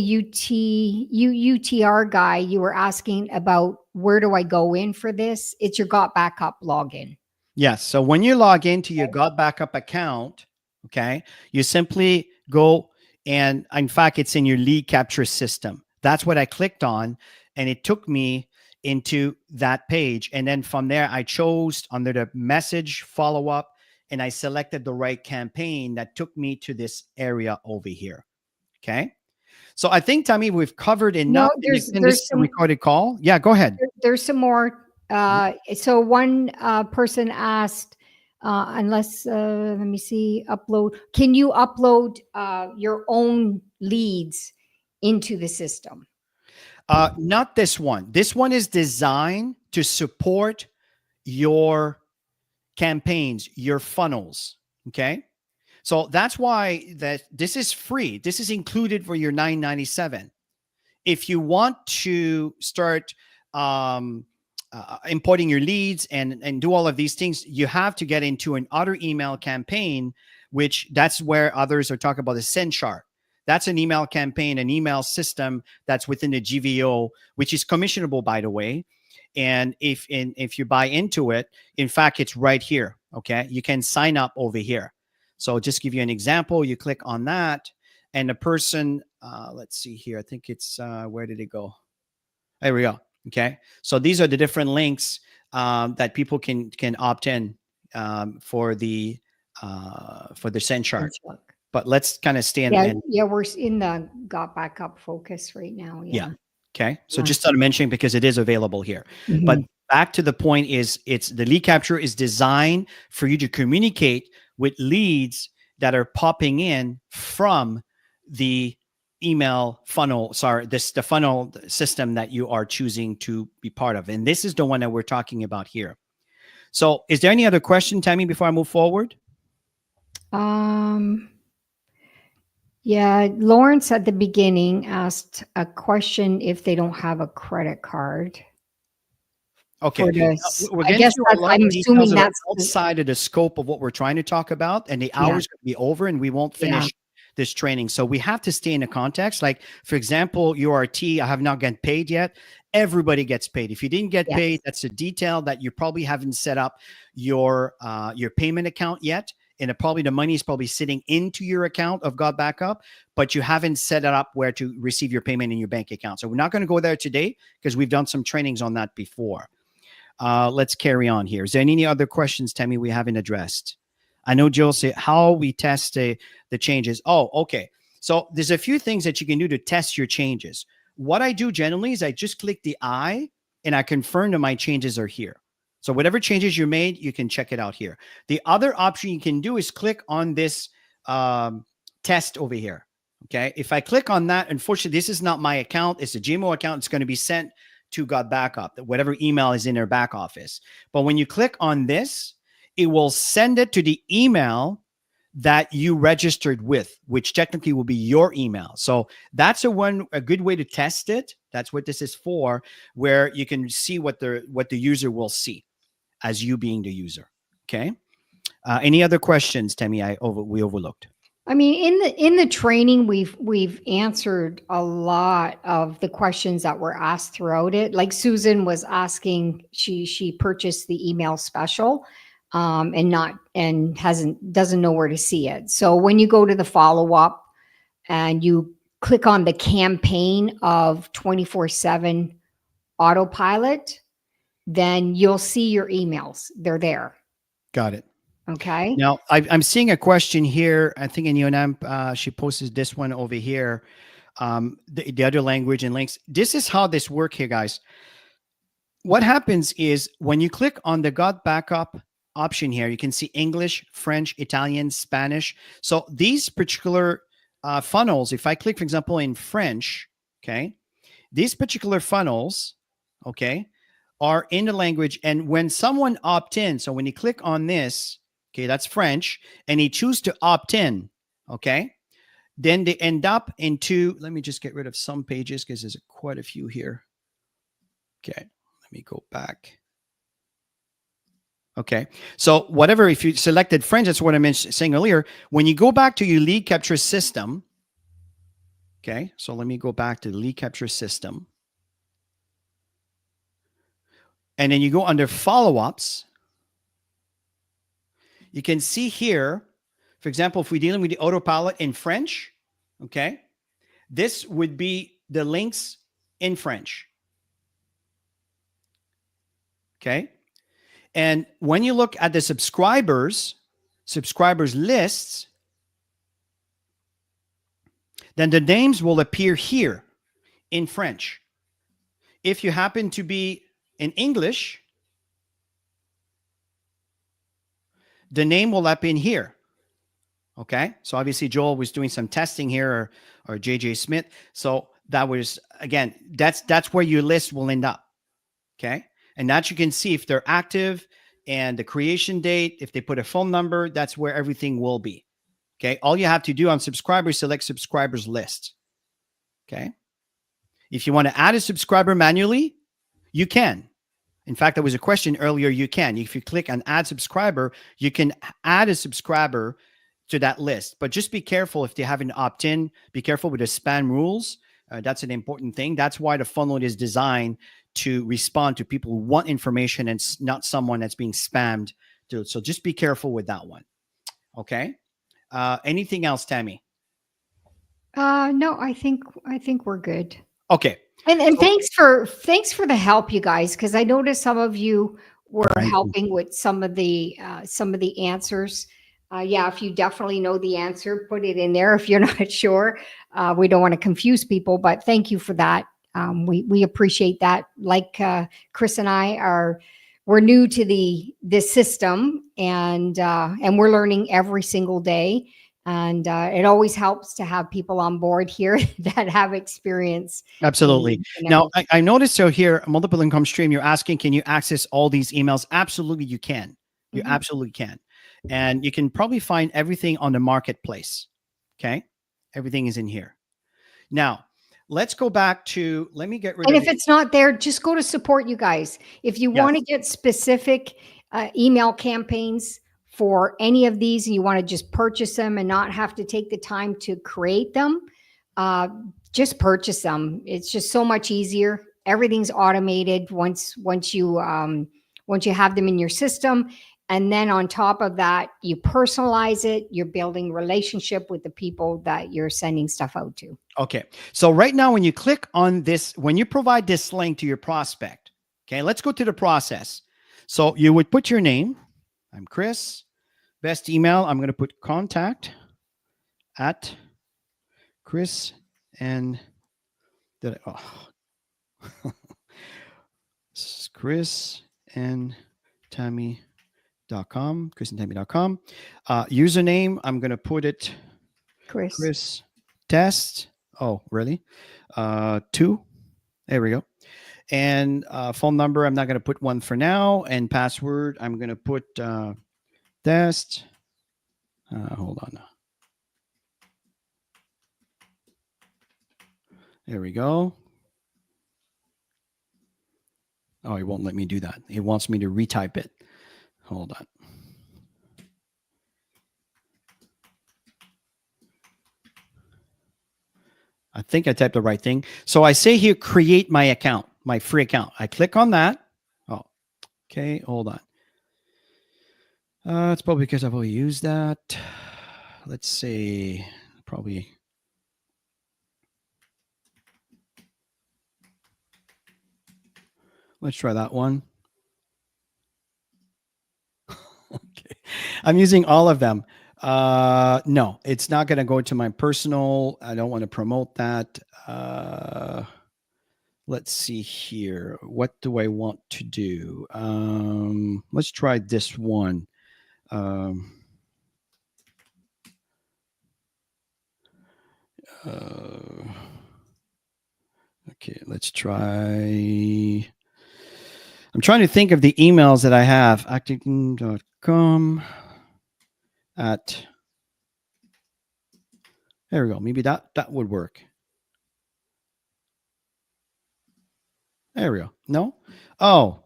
UTR guy, you were asking about, where do I go in for this? It's your Got Backup login. Yes. So when you log into your Got Backup account, okay, you simply go, and in fact, it's in your lead capture system. That's what I clicked on, and it took me into that page. And then from there, I chose under the message follow up, and I selected the right campaign that took me to this area over here. Okay. So I think, Tammy, we've covered No, enough. And again, this there's is a some recorded call. Yeah, go ahead. there's some more. So one person asked, unless let me see, upload. Can you upload your own leads into the system? Not this one. This one is designed to support your campaigns, your funnels. Okay. So that's why that this is free. This is included for your $9.97. If you want to start um, importing your leads and do all of these things, you have to get into an auto email campaign, which that's where others are talking about the send chart. That's an email campaign, an email system that's within the GVO, which is commissionable, by the way. And if you buy into it, in fact, it's right here. Okay, you can sign up over here. So just give you an example. You click on that, and the person, let's see here. I think it's where did it go? There we go. Okay, so these are the different links that people can opt in for the send chart. But let's kind of stay in. Yeah, yeah, we're in the got back up focus right now. Yeah. Yeah. Okay. So Yeah. just to mention because it is available here. But Mhm. back to the point is it's the lead capture is designed for you to communicate with leads that are popping in from the email funnel. Sorry, the funnel system that you are choosing to be part of. And this is the one that we're talking about here. So is there any other question, Tammy, before I move forward? Um, yeah, Lawrence at the beginning asked a question if they don't have a credit card Okay. for Now, this. we're I getting guess to a that's, lot I'm of details assuming that are that's outside of the scope of what we're trying to talk about, and the yeah, hour's going to be over, and we won't yeah, finish this training. So we have to stay in the context. Like, for example, URT, I have not gotten paid yet. Everybody gets paid. If you didn't get paid, yes, that's a detail that you probably haven't set up your payment account yet. And probably the money is probably sitting into your account of God Backup, but you haven't set it up where to receive your payment in your bank account. So we're not going to go there today because we've done some trainings on that before. Let's carry on here. Is there any other questions, Tammy, we haven't addressed? I know Jill said how we test the changes. Oh, okay. So there's a few things that you can do to test your changes. What I do generally is I just click the I and I confirm that my changes are here. So whatever changes you made, you can check it out here. The other option you can do is click on this test over here. Okay. If I click on that, unfortunately, this is not my account. It's a Gmail account. It's going to be sent to God Backup, whatever email is in their back office. But when you click on this, it will send it to the email that you registered with, which technically will be your email. So that's a good way to test it. That's what this is for, where you can see what the user will see as you being the user. Okay. Any other questions, Tammy? We overlooked. I mean, in the training, we've answered a lot of the questions that were asked throughout it. Like Susan was asking, she purchased the email special, and doesn't know where to see it. So when you go to the follow up and you click on the campaign of 24/7 autopilot, then you'll see your emails. They're there. Got it. Okay. Now, I'm seeing a question here. I think in UNM, she posted this one over here. The other language and links. This is how this work here, guys. What happens is when you click on the God Backup option here, you can see English, French, Italian, Spanish. So these particular funnels, if I click, for example, in French, okay, these particular funnels, okay, are in the language. And when someone opt in, so when you click on this, okay, that's French, and he choose to opt in, okay, then they end up into, let me just get rid of some pages because there's quite a few here. Okay, let me go back. Okay, so whatever, if you selected French, that's what I mentioned saying earlier. When you go back to your lead capture system, okay, so let me go back to the lead capture system. And then you go under follow-ups. You can see here, for example, if we're dealing with the autopilot in French, okay, this would be the links in French. Okay. And when you look at the subscribers lists, then the names will appear here in French. If you happen to be in English, the name will appear in here. Okay. So obviously Joel was doing some testing here, or JJ Smith. So that was, again, that's where your list will end up. Okay. And that you can see if they're active and the creation date, if they put a phone number, that's where everything will be. Okay. All you have to do on subscribers, select subscribers list. Okay. If you want to add a subscriber manually, you can. In fact, there was a question earlier. You can. If you click on add subscriber, you can add a subscriber to that list. But just be careful if they haven't opt in. Be careful with the spam rules. That's an important thing. That's why the funnel is designed to respond to people who want information and not someone that's being spammed. So just be careful with that one. Okay. Anything else, Tammy? No, I think we're good. Okay. And So, thanks for the help, you guys, because I noticed some of you were thank you. helping with some of the answers. Yeah, if you definitely know the answer, put it in there. If you're not sure, we don't want to confuse people, but thank you for that. We appreciate that. Like Chris and I we're new to this system, and we're learning every single day. And it always helps to have people on board here that have experience Absolutely. in Now, everything. I noticed so here, multiple income stream, you're asking, can you access all these emails? Absolutely, you can. You Mhm. absolutely can. And you can probably find everything on the marketplace. Okay. Everything is in here. Now, let's go back to, let me get rid And of if the, it's not there, just go to support, you guys. If you want to yes. get specific email campaigns for any of these and you want to just purchase them and not have to take the time to create them, uh, just purchase them. It's just so much easier. Everything's automated once you have them in your system. And then on top of that, you personalize it. You're building relationship with the people that you're sending stuff out to. Okay. So right now, when you click on this, when you provide this link to your prospect, okay, let's go to the process. So you would put your name. I'm Chris. Best email, I'm going to put contact at Chris and did I, oh, this is Chris and Tammy.com, chrisandtammy.com. Username, I'm going to put it Chris. Chris test. Oh, really? 2. There we go. And phone number, I'm not going to put one for now. And password, I'm going to put test. Hold on. There we go. Oh, he won't let me do that. He wants me to retype it. Hold on. I think I typed the right thing. So I say here, create my account, my free account. I click on that. Oh, okay. Hold on. It's probably because I've already used that. Let's see. Probably. Let's try that one. Okay. I'm using all of them. No, it's not going to go to my personal. I don't want to promote that. Let's see here. What do I want to do? Let's try this one. Um, okay, let's try. I'm trying to think of the emails that I have. Acting.com at. There we go. Maybe that would work. There we go. No? Oh,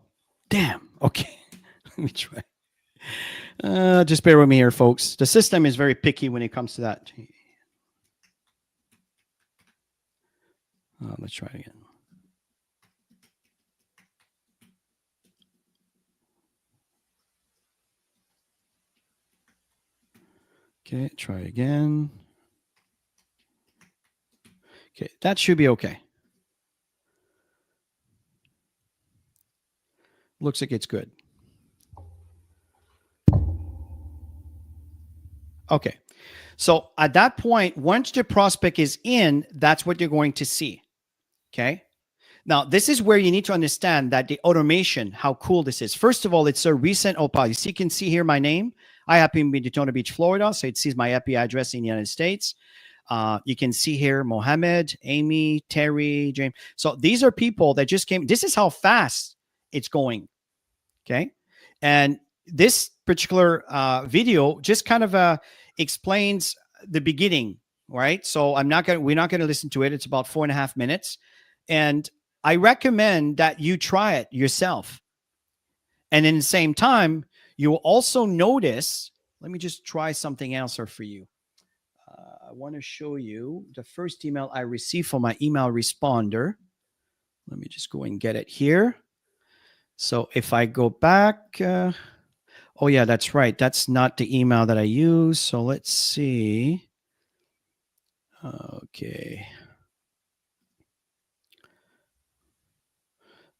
damn. Okay. Let me try. Just bear with me here, folks. The system is very picky when it comes to that. Let's try it again. Okay, try it again. Okay, that should be okay. Looks like it's good. Okay. So at that point, once the prospect is in, that's what you're going to see. Okay. Now, this is where you need to understand that the automation, how cool this is. First of all, it's a recent OPA. You can see here my name. I happen to be in Daytona Beach, Florida. So it sees my IP address in the United States. You can see here Mohammed, Amy, Terry, James. So these are people that just came. This is how fast it's going. Okay. And this particular video just kind of explains the beginning, right? So we're not going to listen to it. It's about 4.5 minutes. And I recommend that you try it yourself. And in the same time, you will also notice, let me just try something else here for you. I want to show you the first email I received from my email responder. Let me just go and get it here. So if I go back, oh yeah, that's right. That's not the email that I use. So let's see. Okay.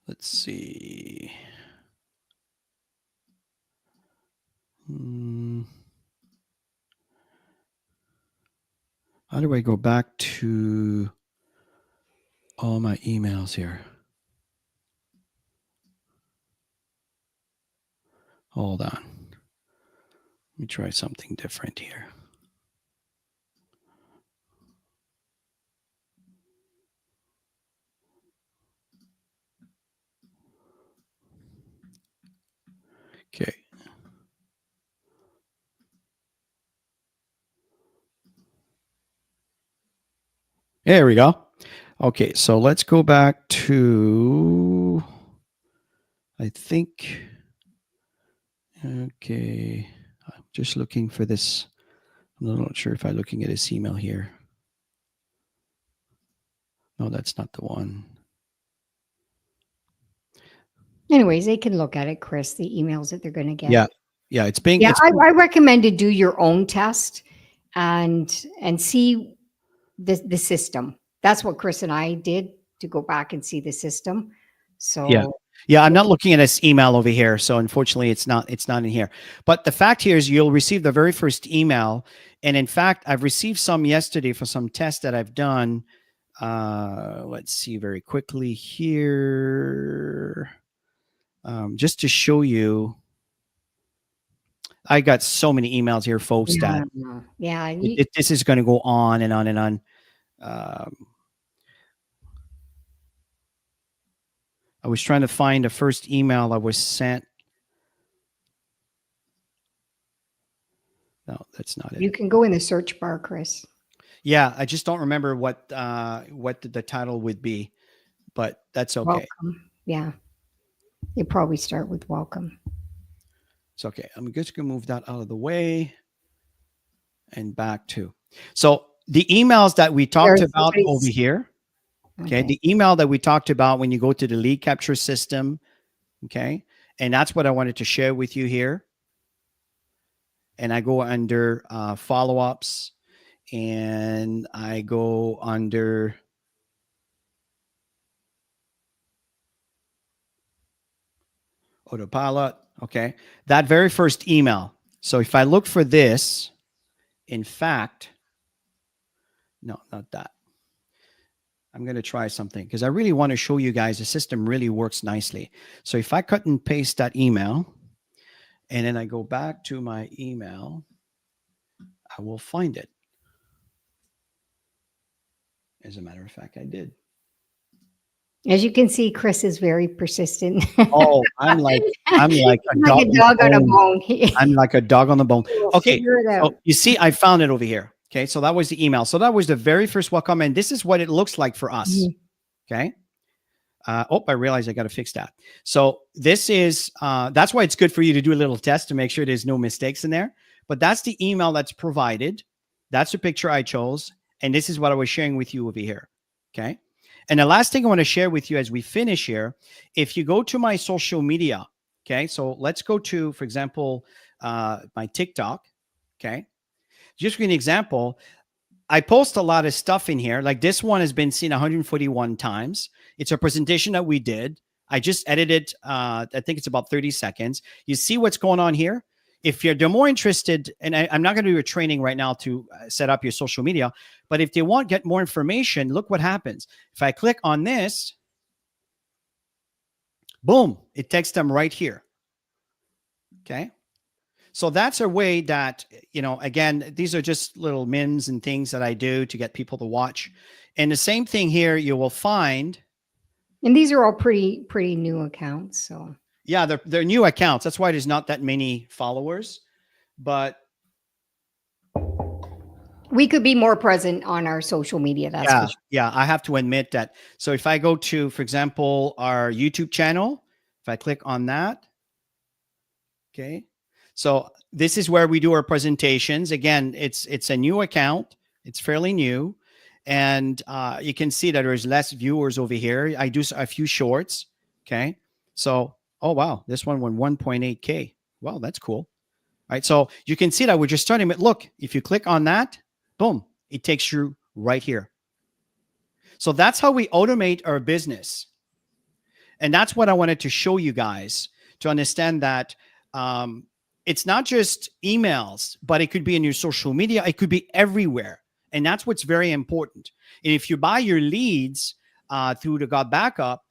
Let's see. How do I go back to all my emails here? Hold on. Let me try something different here. Okay. There we go. Okay, so let's go back to, I think, okay, I'm just looking for this. I'm not sure if I'm looking at this email here. No, that's not the one. Anyways, they can look at it, Chris, the emails that they're going to get. Yeah. Yeah, it's being. Yeah, It's I recommend to do your own test and see the system. That's what Chris and I did, to go back and see the system. yeah. So Yeah, I'm not looking at this email over here, so unfortunately it's not in here. But the fact here is you'll receive the very first email, and in fact, I've received some yesterday for some tests that I've done. Let's see very quickly here. Just to show you, I got so many emails here, folks, that this is going to go on and on and on. I was trying to find the first email I was sent. No, that's not it. You can go in the search bar, Chris. Yeah, I just don't remember what the title would be, but that's okay. Welcome. Yeah, you probably start with welcome. It's okay. I'm just gonna move that out of the way and back to. So the emails that we talked about over here. Okay, the email that we talked about when you go to the lead capture system. Okay, and that's what I wanted to share with you here. And I go under follow-ups, and I go under autopilot. Okay, that very first email. So if I look for this, in fact, no, not that. I'm going to try something because I really want to show you guys the system really works nicely. So if I cut and paste that email, and then I go back to my email, I will find it. As a matter of fact, I did. As you can see, Chris is very persistent. Oh, I'm like a dog on a bone. I'm like a dog on the bone. Okay, so you see, I found it over here. Okay, so that was the email. So that was the very first welcome, and this is what it looks like for us. Okay. I realized I got to fix that. So this is, that's why it's good for you to do a little test to make sure there's no mistakes in there. But that's the email that's provided. That's the picture I chose. And this is what I was sharing with you over here. Okay. And the last thing I want to share with you as we finish here, if you go to my social media, okay, so let's go to, for example, my TikTok. Okay. Just for an example, I post a lot of stuff in here. Like this one has been seen 141 times. It's a presentation that we did. I just edited, I think it's about 30 seconds. You see what's going on here? if they're more interested, and I'm not going to do a training right now to set up your social media, but if they want get more information, look what happens. If I click on this, boom, it takes them right here. Okay. So that's a way that, again, these are just little mins and things that I do to get people to watch. And the same thing here, you will find. And these are all pretty new accounts. So Yeah, they're new accounts. That's why there's not that many followers. But we could be more present on our social media. That's for yeah, sure. yeah, I have to admit that. So if I go to, for example, our YouTube channel, if I click on that, okay. So this is where we do our presentations. Again, it's a new account. It's fairly new. And you can see that there's less viewers over here. I do a few shorts. Okay. So, oh, wow. This one went 1.8K. Wow, that's cool. All right. So you can see that we're just starting. But look, if you click on that, boom, it takes you right here. So that's how we automate our business. And that's what I wanted to show you guys to understand that it's not just emails, but it could be in your social media. It could be everywhere. And that's what's very important. And if you buy your leads through the God Backup,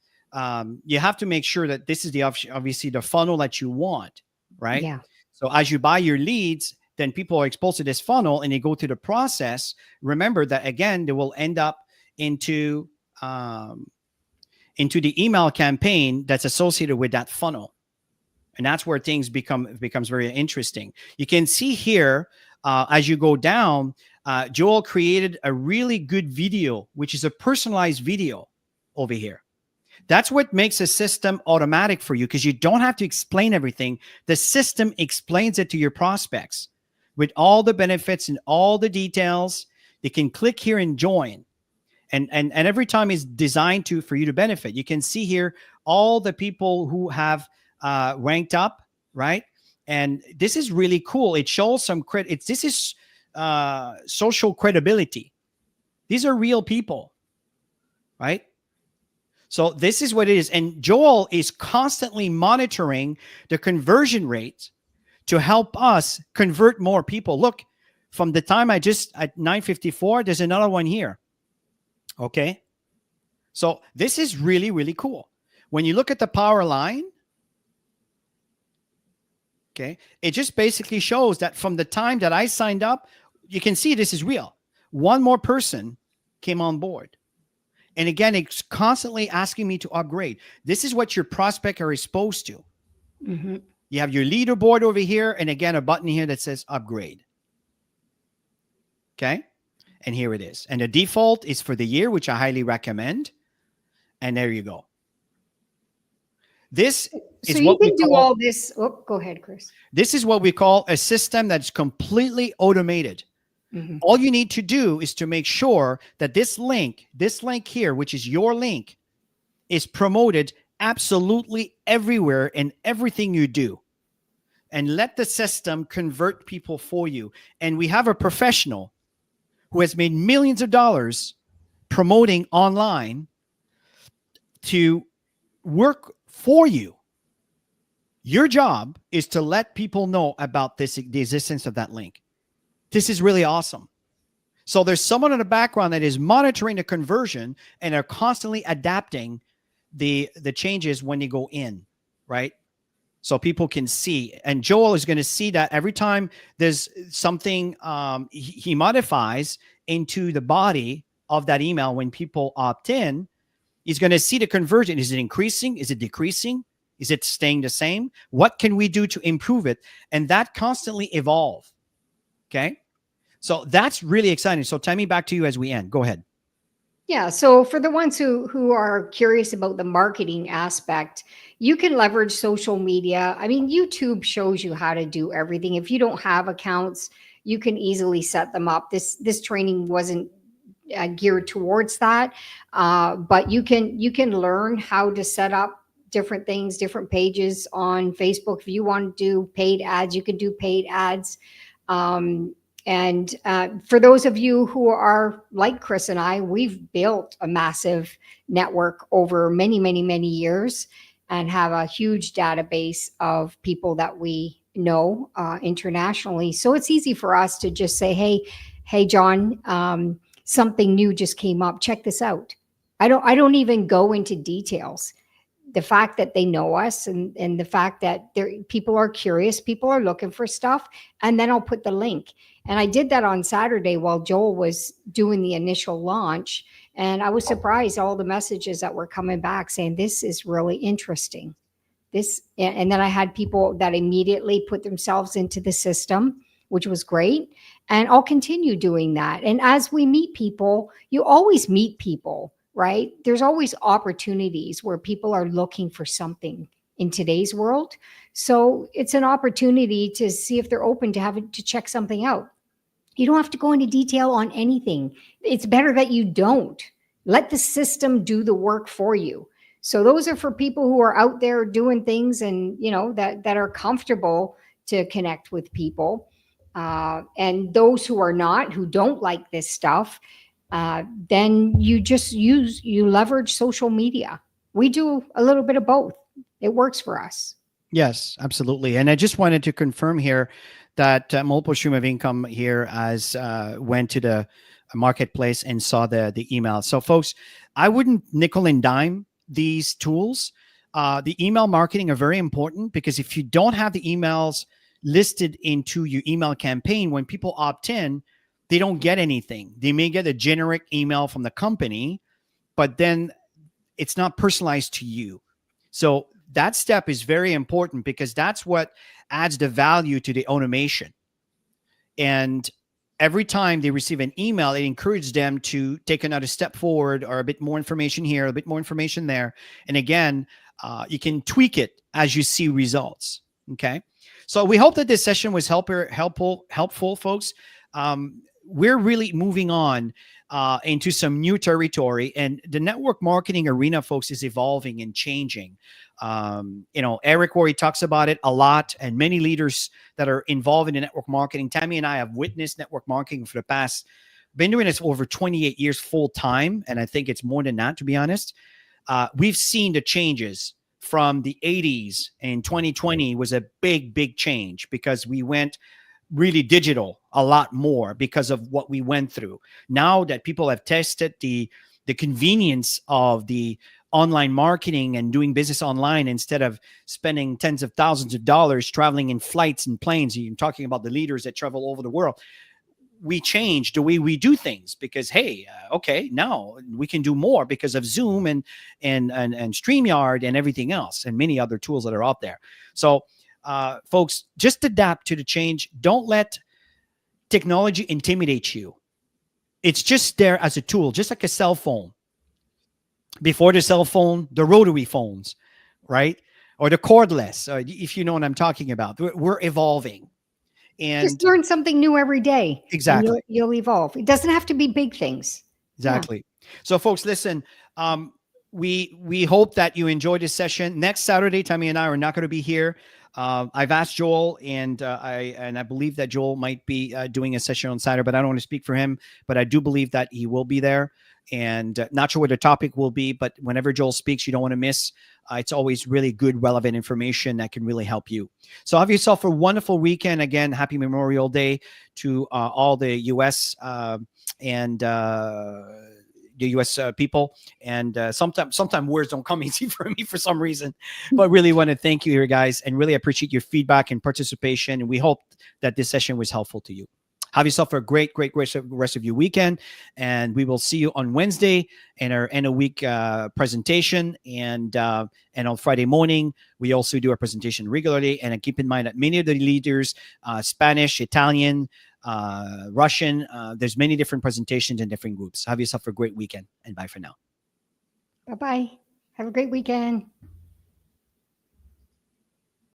you have to make sure that this is obviously the funnel that you want, right? Yeah. So as you buy your leads, then people are exposed to this funnel and they go through the process. Remember that, again, they will end up into the email campaign that's associated with that funnel. And that's where things becomes very interesting. You can see here, as you go down, Joel created a really good video, which is a personalized video over here. That's what makes a system automatic for you, because you don't have to explain everything. The system explains it to your prospects with all the benefits and all the details. They can click here and join. And every time is designed for you to benefit. You can see here all the people who have ranked up, right? And this is really cool. It shows some credit. This is social credibility. These are real people, right? So this is what it is. And Joel is constantly monitoring the conversion rate to help us convert more people. Look, from the time at 9:54, there's another one here. Okay. So this is really, really cool. When you look at the power line, okay, it just basically shows that from the time that I signed up, you can see this is real. One more person came on board. And again, it's constantly asking me to upgrade. This is what your prospect are exposed to. Mm-hmm. You have your leaderboard over here, and again, a button here that says upgrade. Okay. And here it is. And the default is for the year, which I highly recommend. And there you go. This is so what you we can do call, all this. Oh, go ahead, Chris. This is what we call a system that's completely automated. Mm-hmm. All you need to do is to make sure that this link here, which is your link, is promoted absolutely everywhere in everything you do. And let the system convert people for you. And we have a professional who has made millions of dollars promoting online to work for you. Your job is to let people know about the existence of that link. This is really awesome. So there's someone in the background that is monitoring the conversion and are constantly adapting the changes when they go in, right? So people can see. And Joel is going to see that every time there's something he modifies into the body of that email when people opt in, he's going to see the conversion. Is it increasing? Is it decreasing? Is it staying the same? What can we do to improve it? And that constantly evolve. Okay. So that's really exciting. So Tammy, back to you as we end. Go ahead. Yeah. So for the ones who are curious about the marketing aspect, you can leverage social media. I mean, YouTube shows you how to do everything. If you don't have accounts, you can easily set them up. This training wasn't geared towards that, but you can learn how to set up different things, different pages on Facebook. If you want to do paid ads, you can do paid ads. And for those of you who are like Chris and I, we've built a massive network over many, many, many years and have a huge database of people that we know internationally. So it's easy for us to just say, hey, John, something new just came up. Check this out. I don't even go into details. The fact that they know us, and the fact that people are curious, people are looking for stuff, and then I'll put the link. And I did that on Saturday while Joel was doing the initial launch, and I was surprised all the messages that were coming back saying this is really interesting. This, and then I had people that immediately put themselves into the system, which was great. And I'll continue doing that. And as we meet people, you always meet people, right? There's always opportunities where people are looking for something in today's world. So it's an opportunity to see if they're open to having to check something out. You don't have to go into detail on anything. It's better that you don't. Let the system do the work for you. So those are for people who are out there doing things, and that are comfortable to connect with people. And those who are not, who don't like this stuff, then you leverage social media. We do a little bit of both. It works for us. Yes, absolutely. And I just wanted to confirm here that multiple stream of income here as went to the marketplace and saw the email. So, folks, I wouldn't nickel and dime these tools. The email marketing are very important, because if you don't have the emails listed into your email campaign, when people opt in, they don't get anything. They may get a generic email from the company, but then it's not personalized to you. So that step is very important, because that's what adds the value to the automation. And every time they receive an email, it encourages them to take another step forward, or a bit more information here, a bit more information there. And again, you can tweak it as you see results. Okay. So we hope that this session was helpful, folks. We're really moving on into some new territory, and the network marketing arena, folks, is evolving and changing. Eric Worre talks about it a lot, and many leaders that are involved in the network marketing. Tammy and I have witnessed network marketing for the past, been doing this over 28 years full time. And I think it's more than that, to be honest. We've seen the changes from the 80s, and 2020 was a big change, because we went really digital a lot more because of what we went through. Now that people have tested the convenience of the online marketing and doing business online, instead of spending tens of thousands of dollars traveling in flights and planes, you're talking about the leaders that travel all over the world, we changed the way we do things, because hey, okay, now we can do more because of Zoom and StreamYard and everything else, and many other tools that are out there. So folks, just adapt to the change. Don't let technology intimidate you. It's just there as a tool, just like a cell phone. Before the cell phone, the rotary phones, right? Or the cordless, if you know what I'm talking about. We're evolving. And Just learn something new every day, and exactly. you'll evolve. It doesn't have to be big things. Yeah. Exactly. So, folks, listen. We hope that you enjoyed this session. Next Saturday, Tammy and I are not going to be here. I've asked Joel, and I believe that Joel might be doing a session on Saturday, but I don't want to speak for him. But I do believe that he will be there, and not sure what the topic will be. But whenever Joel speaks, you don't want to miss. It's always really good, relevant information that can really help you. So have yourself a wonderful weekend. Again, happy Memorial Day to all the U.S. And the U.S. People. And sometimes words don't come easy for me for some reason, but really want to thank you here, guys, and really appreciate your feedback and participation. And we hope that this session was helpful to you. Have yourself a great rest of your weekend, and we will see you on Wednesday in our end of week presentation, and on Friday morning we also do a presentation regularly. And keep in mind that many of the leaders, Spanish, Italian, Russian, there's many different presentations in different groups. Have yourself a great weekend, and bye for now. Bye-bye. Have a great weekend.